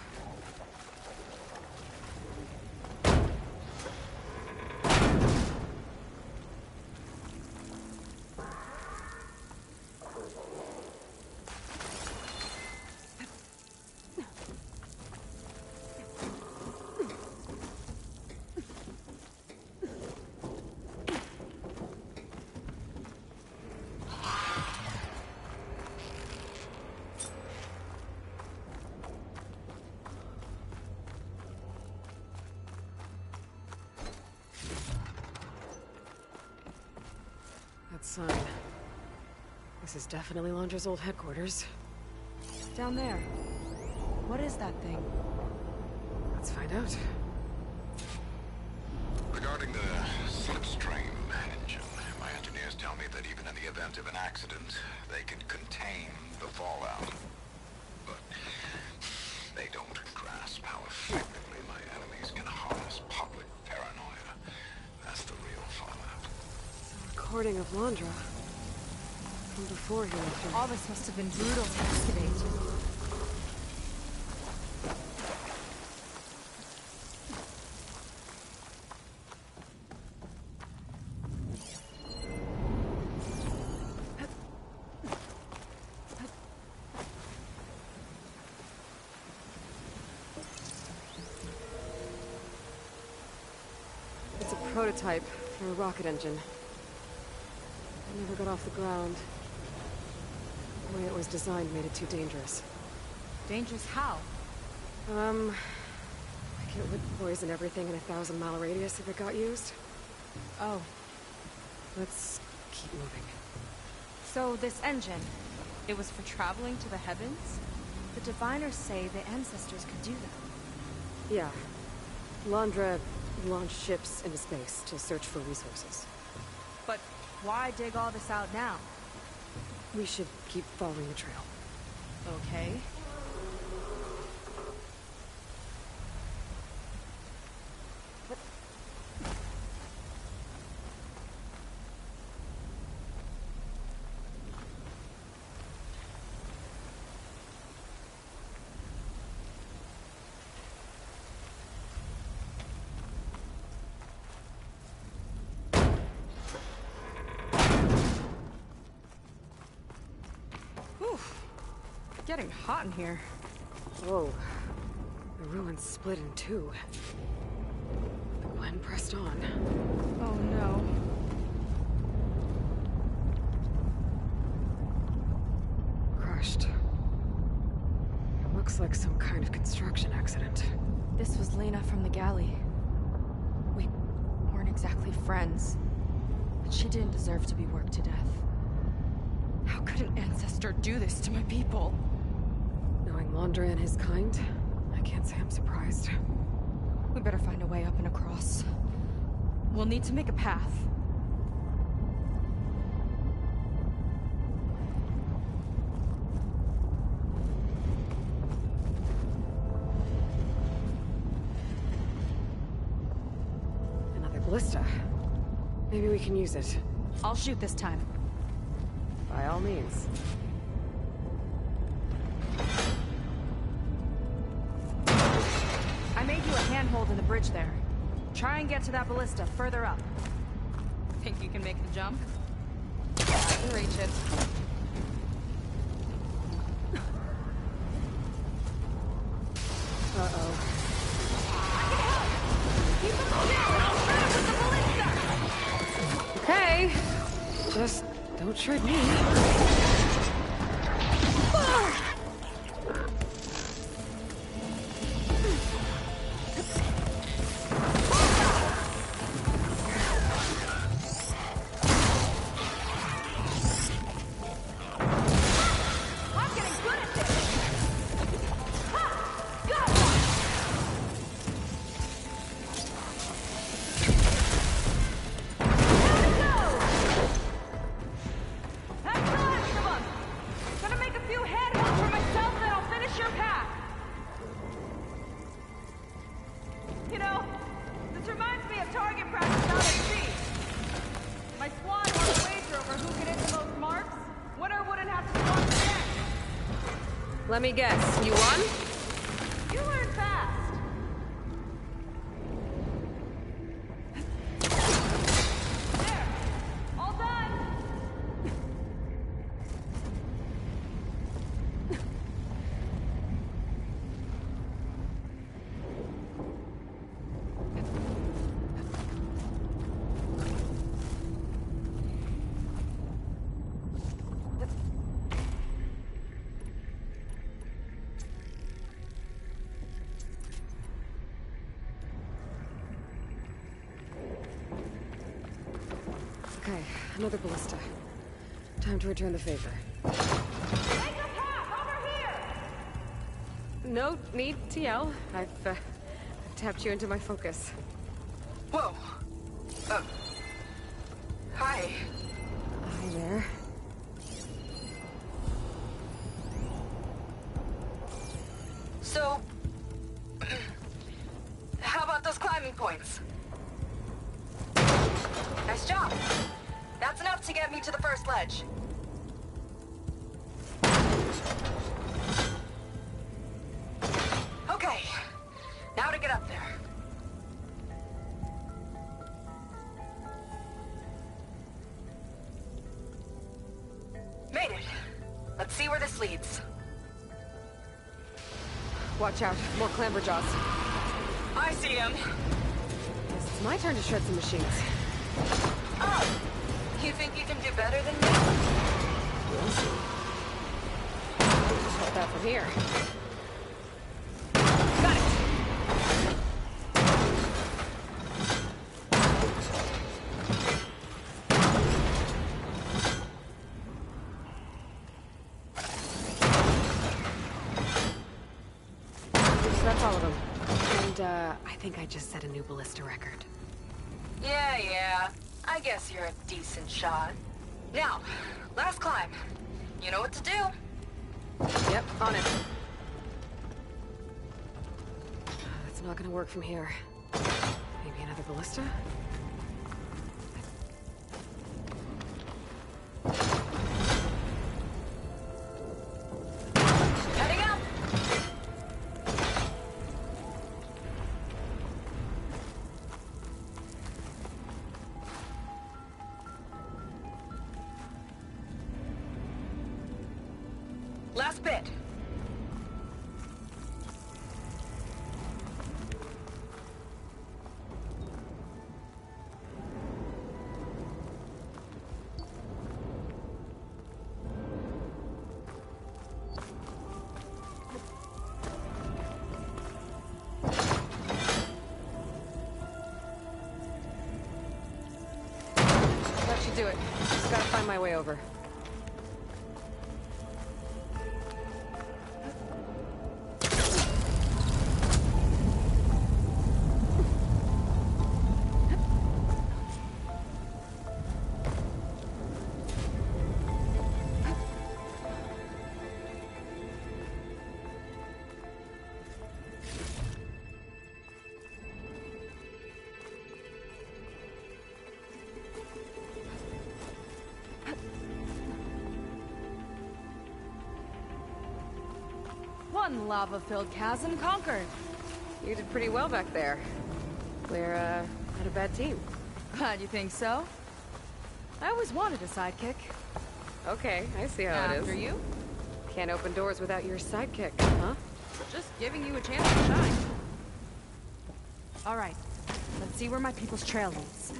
Sign. This is definitely Londra's old headquarters. Down there. What is that thing? Let's find out. Regarding the slipstream engine, my engineers tell me that even in the event of an accident, they can contain the fallout. But they don't grasp how effectively my enemies can harness public paranoia. That's the real fallout. Recording of Londra. From before he left her. All this must have been brutal to excavate. It's a prototype for a rocket engine. Never got off the ground. The way it was designed made it too dangerous. Dangerous how? Like it would poison everything in a 1,000-mile radius if it got used. Oh. Let's keep moving. So this engine, it was for traveling to the heavens? The diviners say the ancestors could do that. Yeah. Londra launched ships into space to search for resources. But why dig all this out now? We should keep following the trail. Okay. Getting hot in here. Whoa. The ruins split in two. The Gwen pressed on. Oh no. Crushed. It looks like some kind of construction accident. This was Lena from the galley. We weren't exactly friends, but she didn't deserve to be worked to death. How could an ancestor do this to my people? Knowing Londra and his kind, I can't say I'm surprised. We better find a way up and across. We'll need to make a path. Another ballista. Maybe we can use it. I'll shoot this time. By all means. I made you a handhold in the bridge there. Try and get to that ballista further up. Think you can make the jump? Yeah, I can reach it. Uh-oh. Keep them still and I'll shoot with the ballista! Okay. Just don't shred me. Let me guess, you won? You learn fast. There. All done. Okay, another ballista. Time to return the favor. Make a path over here. No need to yell. I've tapped you into my focus. Whoa. Hi. Hi there. So, how about those climbing points? Nice job. That's enough to get me to the first ledge. Okay, now to get up there. Made it. Let's see where this leads. Watch out, more clamberjaws. I see him. Guess it's my turn to shred some machines. Oh, you think you can do better than me? We'll see. Just hold that from here. Got it! So that's all of them. And, I think I just set a new ballista record. Yeah. I guess you're a decent shot. Now, last climb. You know what to do. Yep, on it. That's not gonna work from here. Maybe another ballista? Heading up! Last bit. That should do it. Just gotta find my way over. One lava-filled chasm conquered. You did pretty well back there. We're, not a bad team. Glad you think so. I always wanted a sidekick. Okay, I see how it is. After you? Can't open doors without your sidekick, huh? Just giving you a chance to shine. All right, let's see where my people's trail leads.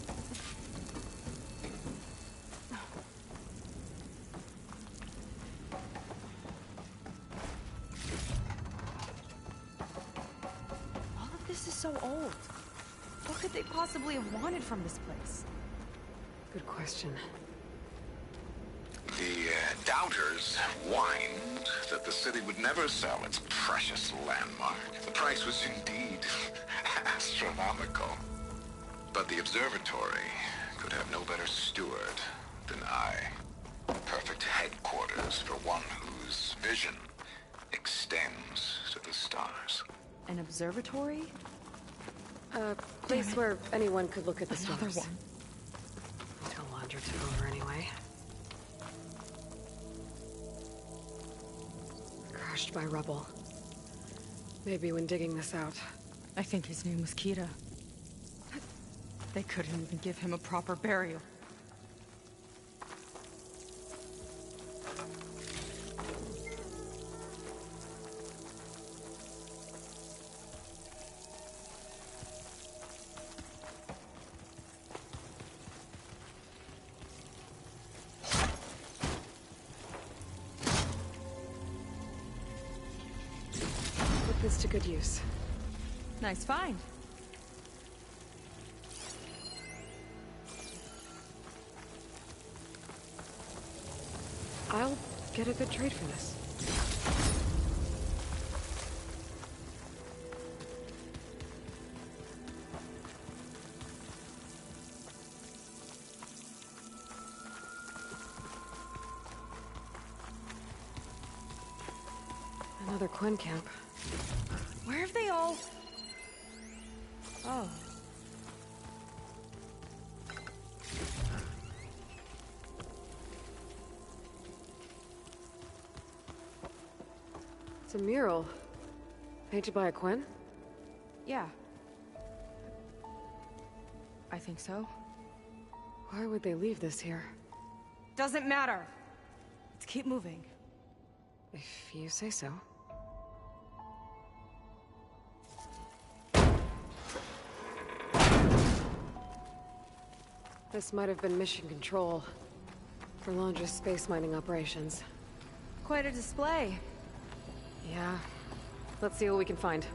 All of this is so old. What could they possibly have wanted from this place? Good question. The Doubters whined that the city would never sell its precious landmark. The price was indeed astronomical. But the observatory could have no better steward than I. Perfect headquarters for one whose vision extends to the stars. An observatory? A place where anyone could look at the Another stars. one. Until Laundra took over anyway. Crushed by rubble. Maybe when digging this out. I think his name was Kita. They couldn't even give him a proper burial. Put this to good use. Nice find. I'll get a good trade for this. Another Quen camp. Where have they all... Oh. It's a mural. Painted by a Quen? Yeah. I think so. Why would they leave this here? Doesn't matter. Let's keep moving. If you say so. This might have been mission control for Laundra's space mining operations. Quite a display. Yeah. Let's see what we can find.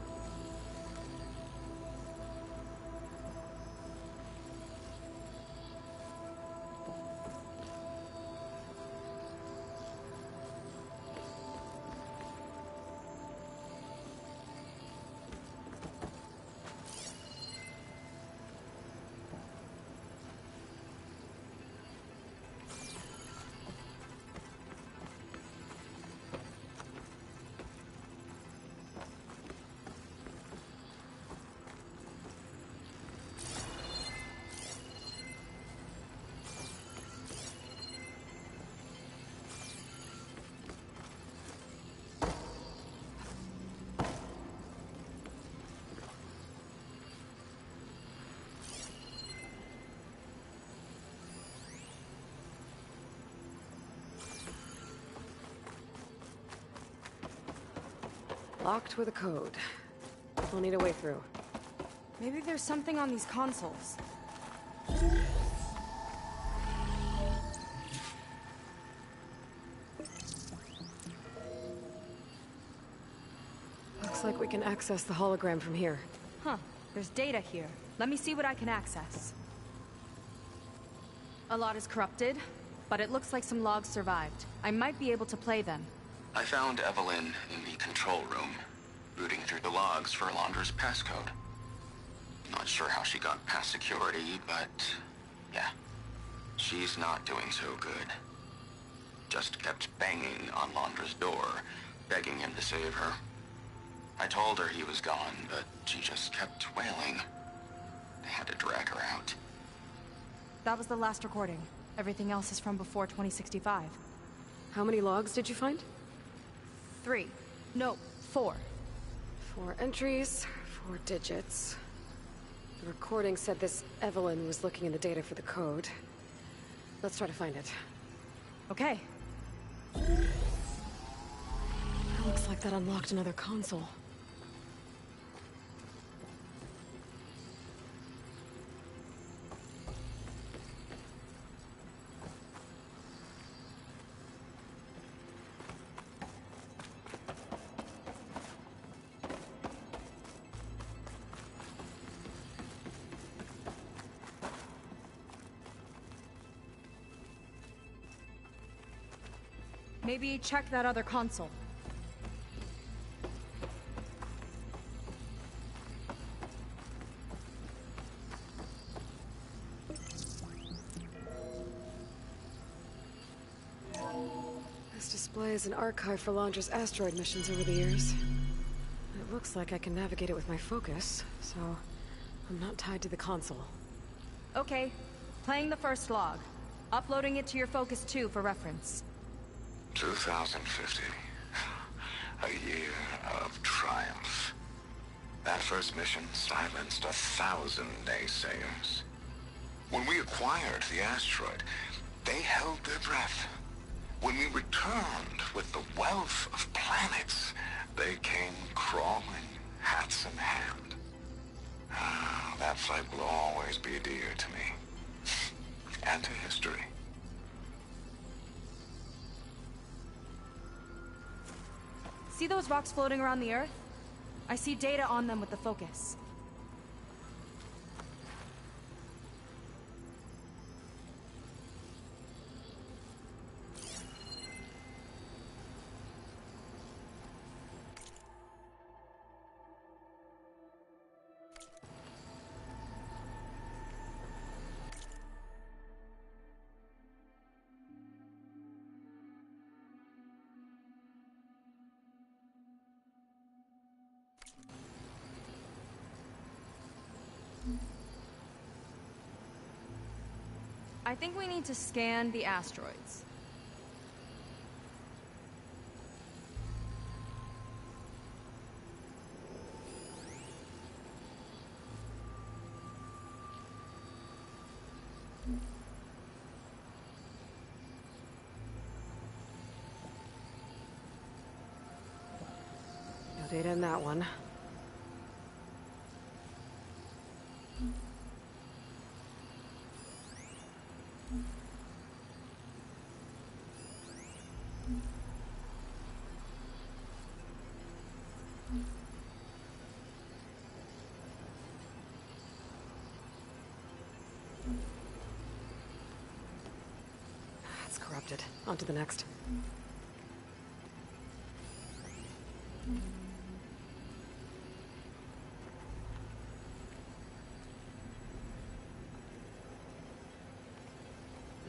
Locked with a code. We'll need a way through. Maybe there's something on these consoles. Looks like we can access the hologram from here. Huh. There's data here. Let me see what I can access. A lot is corrupted, but it looks like some logs survived. I might be able to play them. I found Evelyn in the control room, rooting through the logs for Alondra's passcode. Not sure how she got past security, but yeah, she's not doing so good. Just kept banging on Alondra's door, begging him to save her. I told her he was gone, but she just kept wailing. They had to drag her out. That was the last recording. Everything else is from before 2065. How many logs did you find? 3. No, 4. 4 entries, 4 digits. The recording said this Evelyn was looking in the data for the code. Let's try to find it. Okay. Looks like that unlocked another console. Maybe check that other console. This display is an archive for Launcher's asteroid missions over the years. It looks like I can navigate it with my focus, so I'm not tied to the console. Okay, playing the first log. Uploading it to your Focus 2 for reference. 2050. A year of triumph. That first mission silenced 1,000 naysayers. When we acquired the asteroid, they held their breath. When we returned with the wealth of planets, they came crawling, hats in hand. That flight will always be dear to me. And to history. See those rocks floating around the Earth? I see data on them with the Focus. I think we need to scan the asteroids. No data in that one. It's corrupted. On to the next.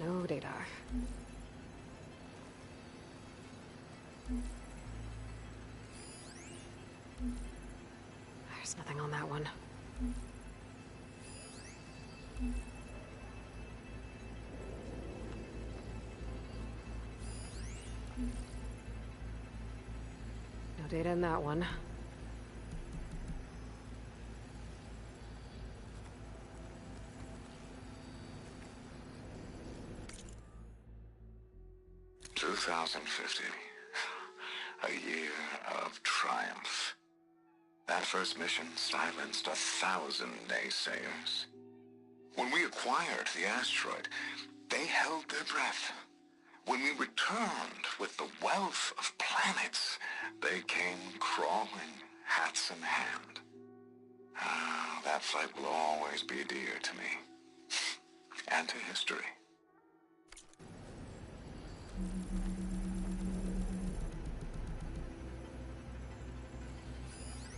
No data. There's nothing on that one. No data in that one. A year of triumph. That first mission silenced 1,000 naysayers. When we acquired the asteroid, they held their breath. When we returned with the wealth of planets, they came crawling, hats in hand. That flight will always be dear to me. And to history.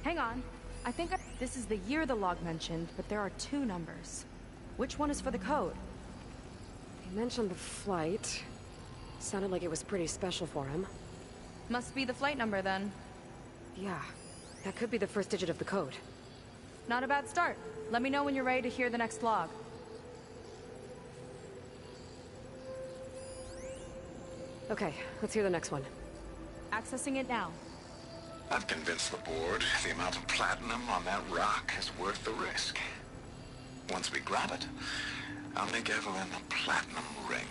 Hang on. I think this is the year the log mentioned, but there are 2 numbers. Which one is for the code? He mentioned the flight. Sounded like it was pretty special for him. Must be the flight number, then. Yeah. That could be the first digit of the code. Not a bad start. Let me know when you're ready to hear the next log. Okay, let's hear the next one. Accessing it now. I've convinced the board the amount of platinum on that rock is worth the risk. Once we grab it, I'll make Evelyn a platinum ring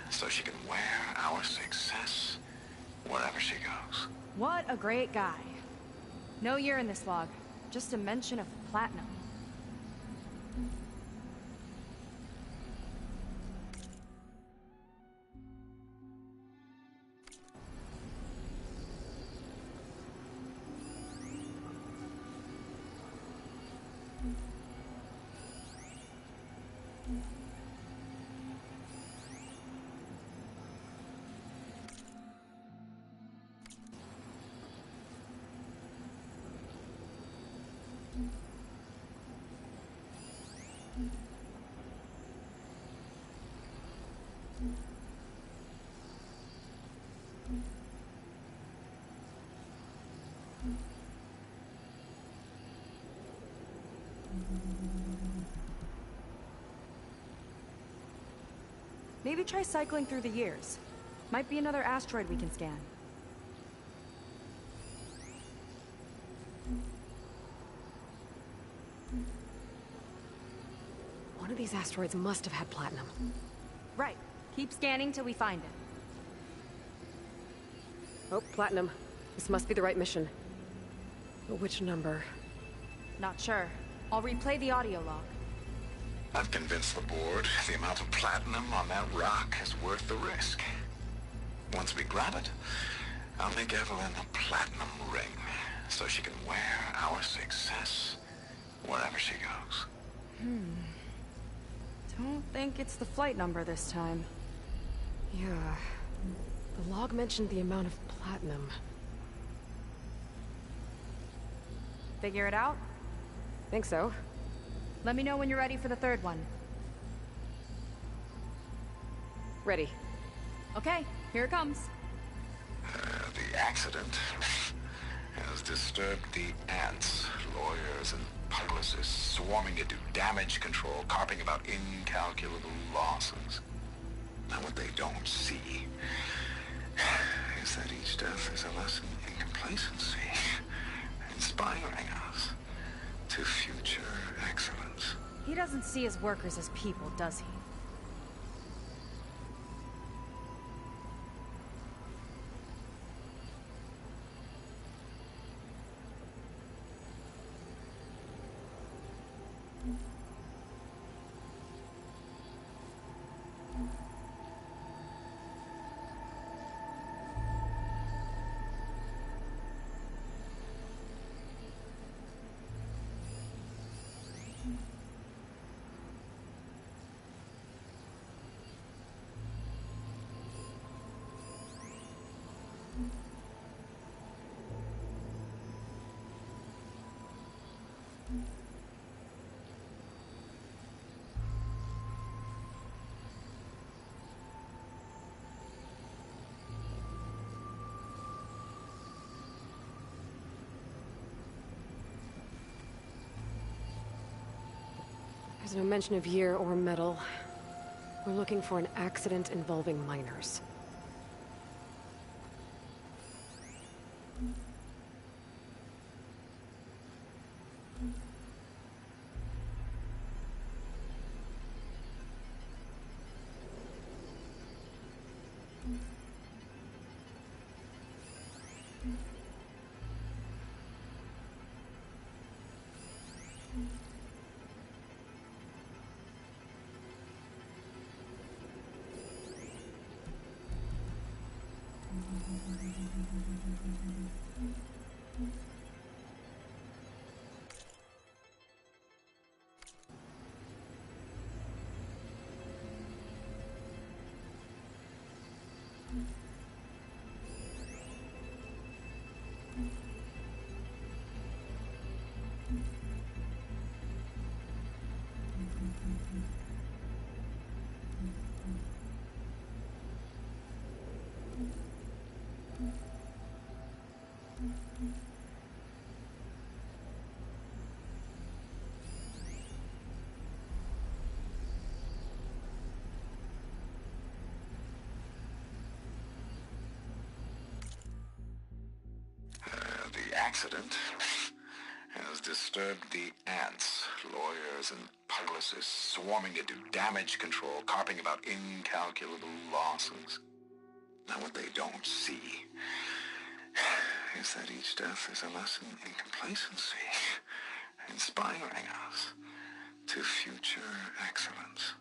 so she can wear our success wherever she goes. What a great guy. No year in this log, just a mention of platinum. Maybe try cycling through the years. Might be another asteroid we can scan. One of these asteroids must have had platinum. Right. Keep scanning till we find it. Oh, platinum. This must be the right mission. But which number? Not sure. I'll replay the audio log. I've convinced the board the amount of platinum on that rock is worth the risk. Once we grab it, I'll make Evelyn a platinum ring so she can wear our success wherever she goes. Don't think it's the flight number this time. Yeah. The log mentioned the amount of platinum. Figure it out? Think so. Let me know when you're ready for the third one. Ready. Okay, here it comes. The accident has disturbed the ants, lawyers and publicists swarming to do damage control, carping about incalculable losses. Now what they don't see is that each death is a lesson in complacency, inspiring us to future excellence. He doesn't see his workers as people, does he? There's no mention of year or metal. We're looking for an accident involving miners. accident has disturbed the ants, lawyers and publicists swarming to do damage control, carping about incalculable losses. Now what they don't see is that each death is a lesson in complacency, inspiring us to future excellence.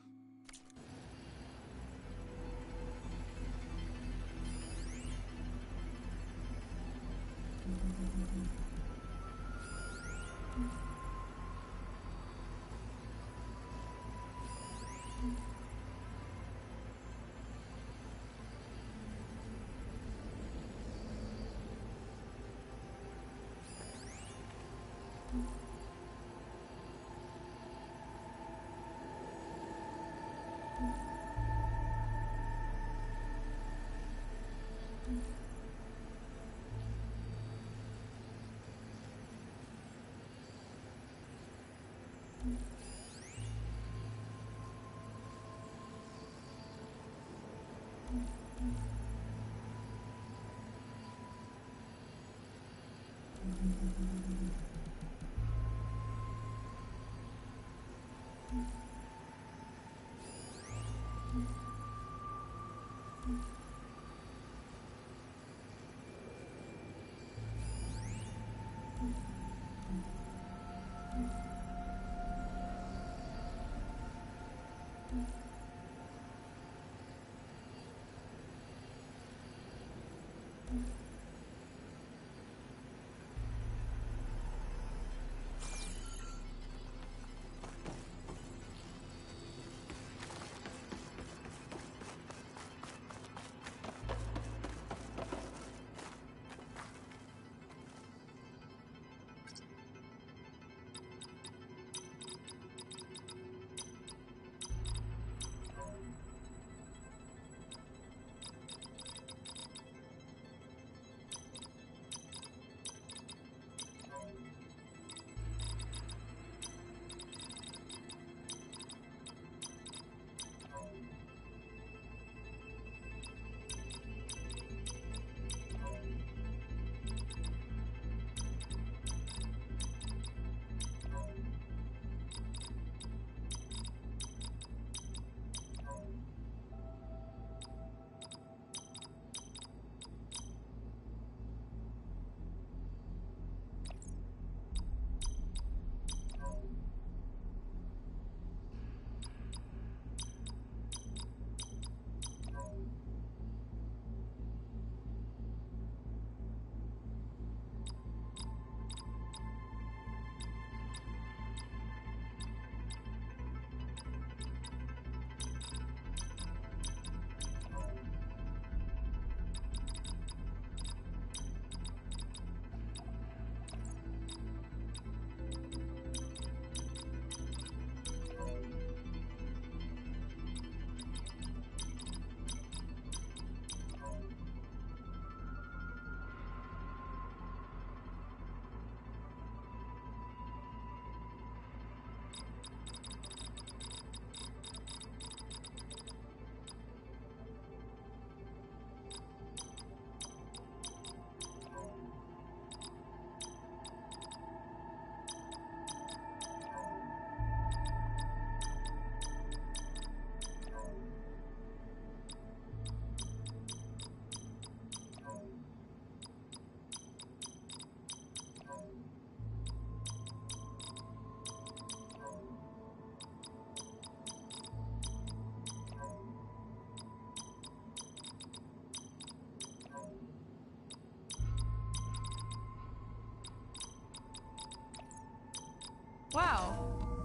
Wow,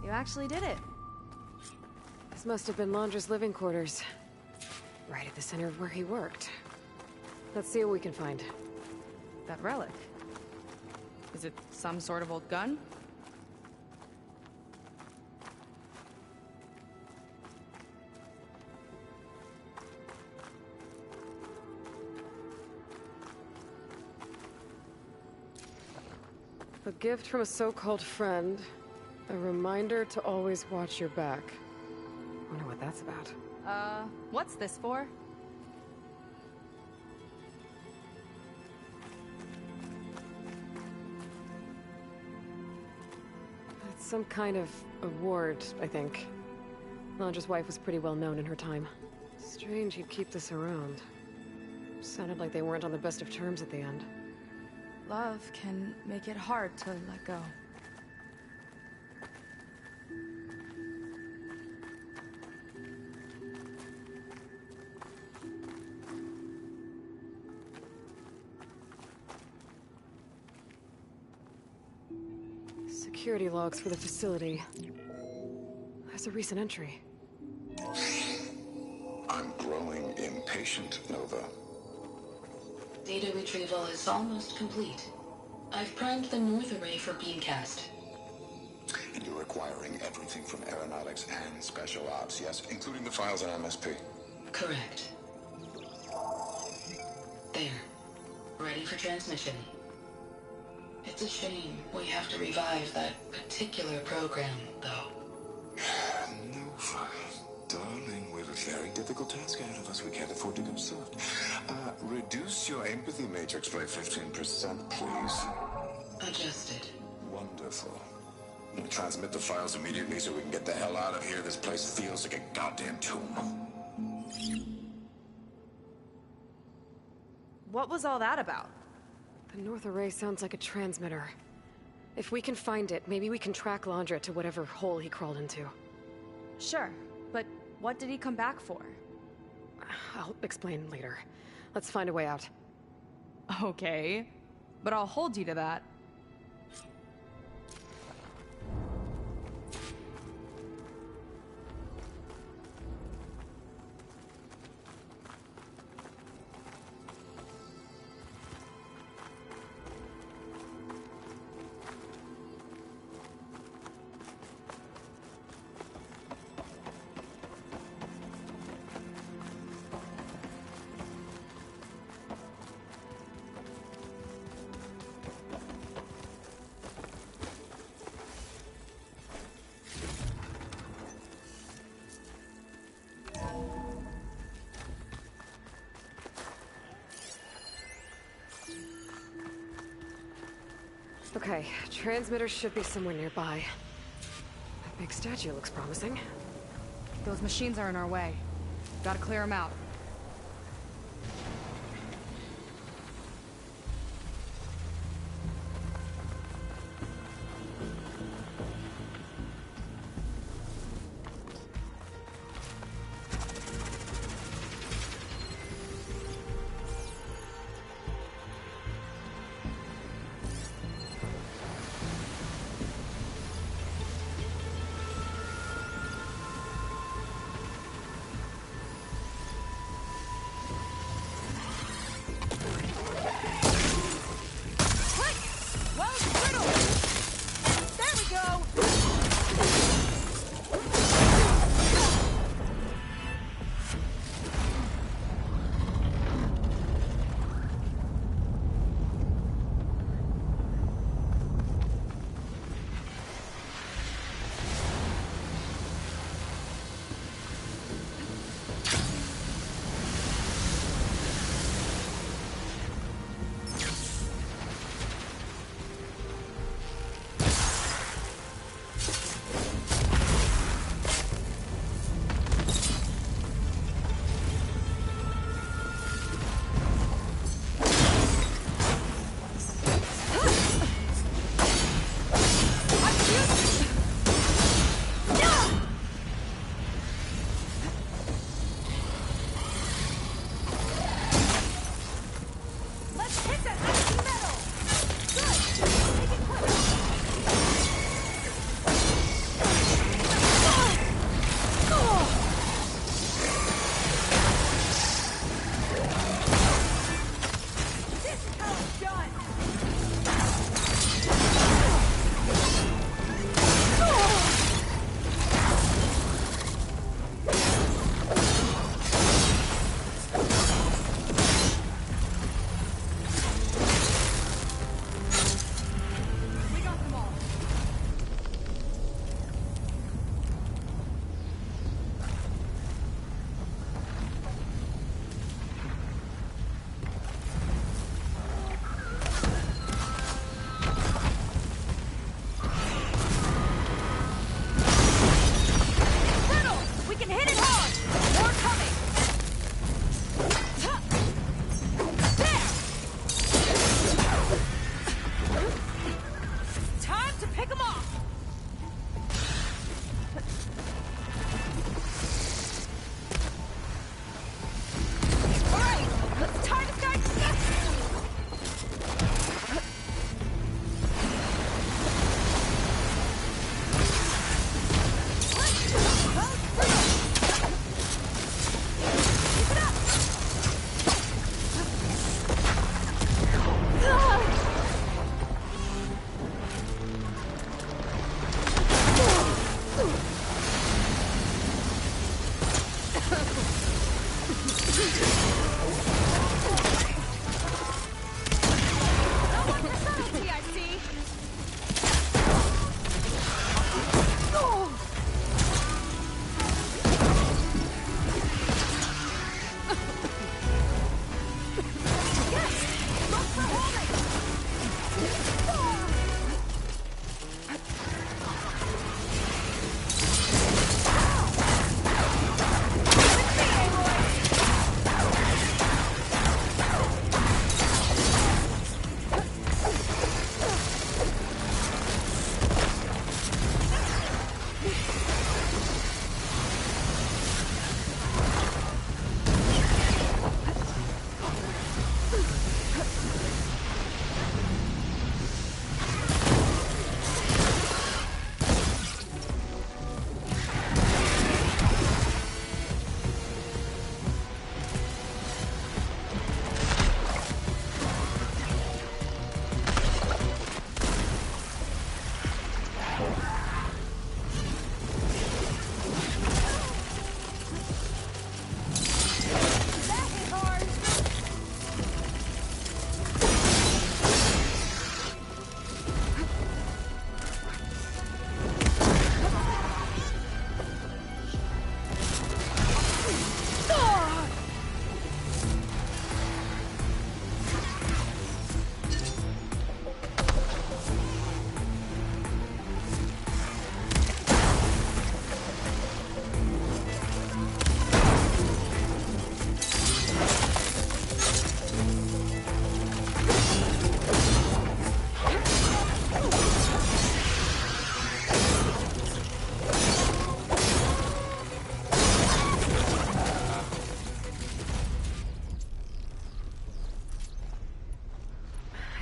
you actually did it. This must have been Londra's living quarters. Right at the center of where he worked. Let's see what we can find. That relic. Is it some sort of old gun? A gift from a so-called friend. A reminder to always watch your back. Wonder what that's about. What's this for? Some kind of award, I think. Londra's wife was pretty well known in her time. Strange you'd keep this around. Sounded like they weren't on the best of terms at the end. Love can make it hard to let go. Security logs for the facility. There's a recent entry. I'm growing impatient, Nova. Data retrieval is almost complete. I've primed the North Array for beamcast. And you're acquiring everything from aeronautics and special ops, yes? Including the files on MSP? Correct. There. Ready for transmission. It's a shame we have to revive that particular program, though. Nova, darling, we have a very difficult task ahead of us. We can't afford to go soft. Reduce your empathy matrix by 15%, please. Adjusted. Wonderful. We'll transmit the files immediately so we can get the hell out of here. This place feels like a goddamn tomb. What was all that about? The North Array sounds like a transmitter. If we can find it, maybe we can track Londra to whatever hole he crawled into. Sure, but what did he come back for? I'll explain later. Let's find a way out. Okay, but I'll hold you to that. Okay, transmitter should be somewhere nearby. That big statue looks promising. Those machines are in our way. Gotta clear them out.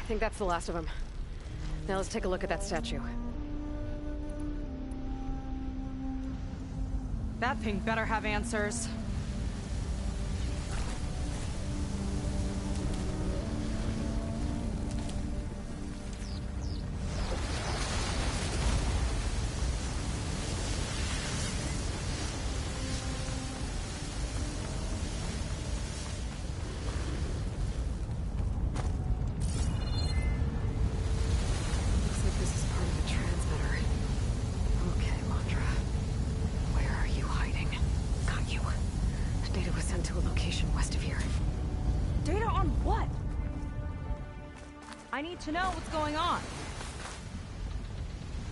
think that's the last of them. Now let's take a look at that statue. That thing better have answers. I need to know what's going on.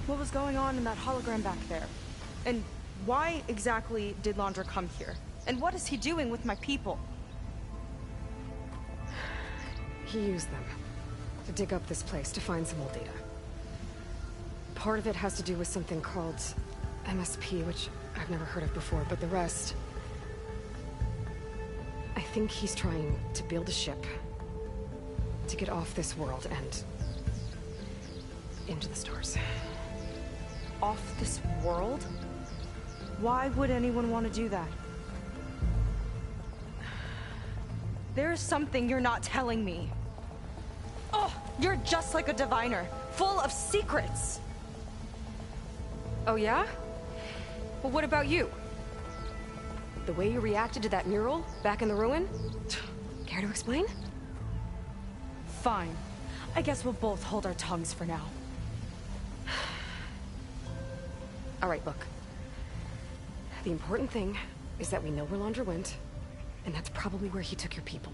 What was going on in that hologram back there? And why exactly did Landra come here? And what is he doing with my people? He used them to dig up this place to find some old data. Part of it has to do with something called MSP, which I've never heard of before, but the rest... I think he's trying to build a ship to get off this world and into the stars. Off this world? Why would anyone want to do that? There's something you're not telling me. Oh, you're just like a diviner, full of secrets. Oh yeah? Well, what about you? The way you reacted to that mural back in the ruin? Care to explain? Fine. I guess we'll both hold our tongues for now. All right, look. The important thing is that we know where Landra went, and that's probably where he took your people.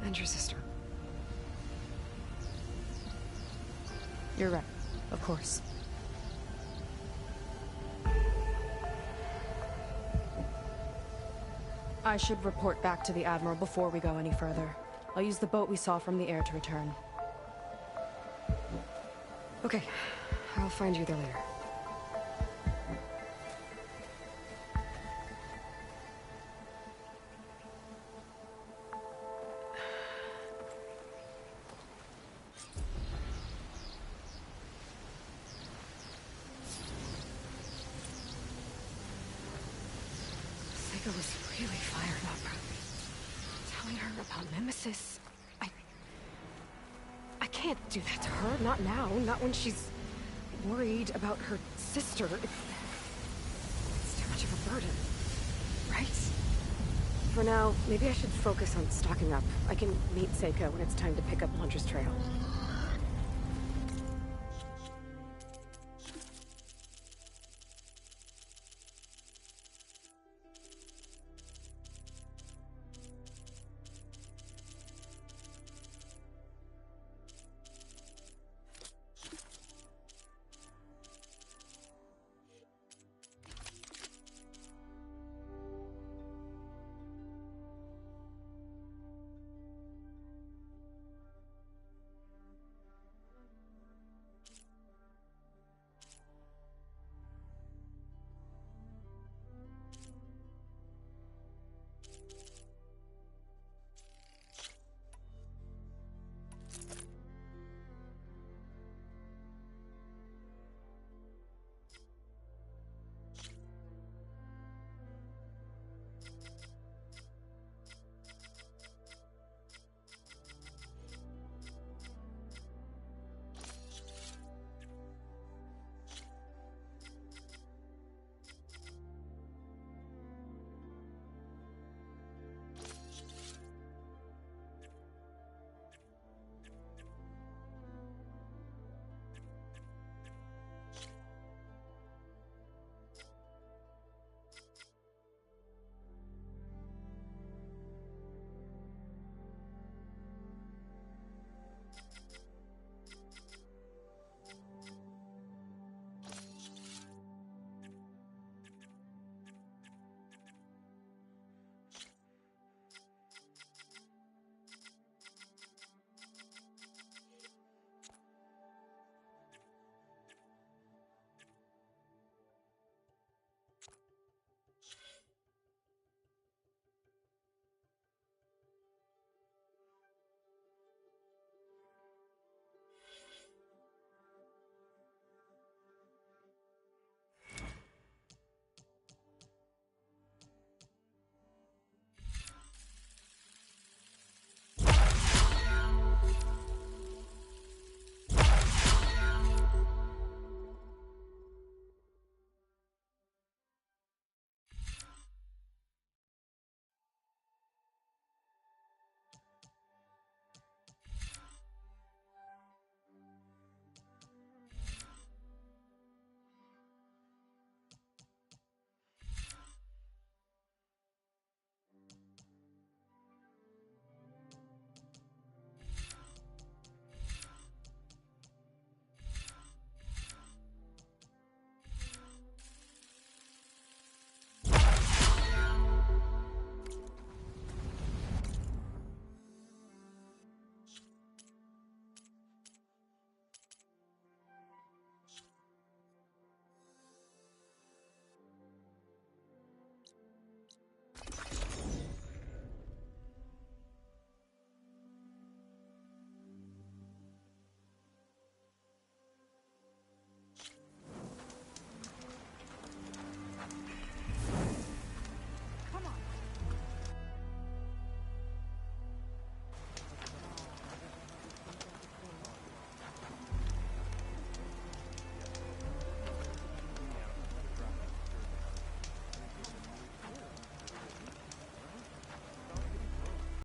And your sister. You're right. Of course. I should report back to the Admiral before we go any further. I'll use the boat we saw from the air to return. Okay. I'll find you there later. Sega was really fired up. Telling her about Nemesis. I can't do that to her. Not now. Not when she's worried about her sister. It's too much of a burden. Right? For now, maybe I should focus on stocking up. I can meet Seika when it's time to pick up Landra's trail.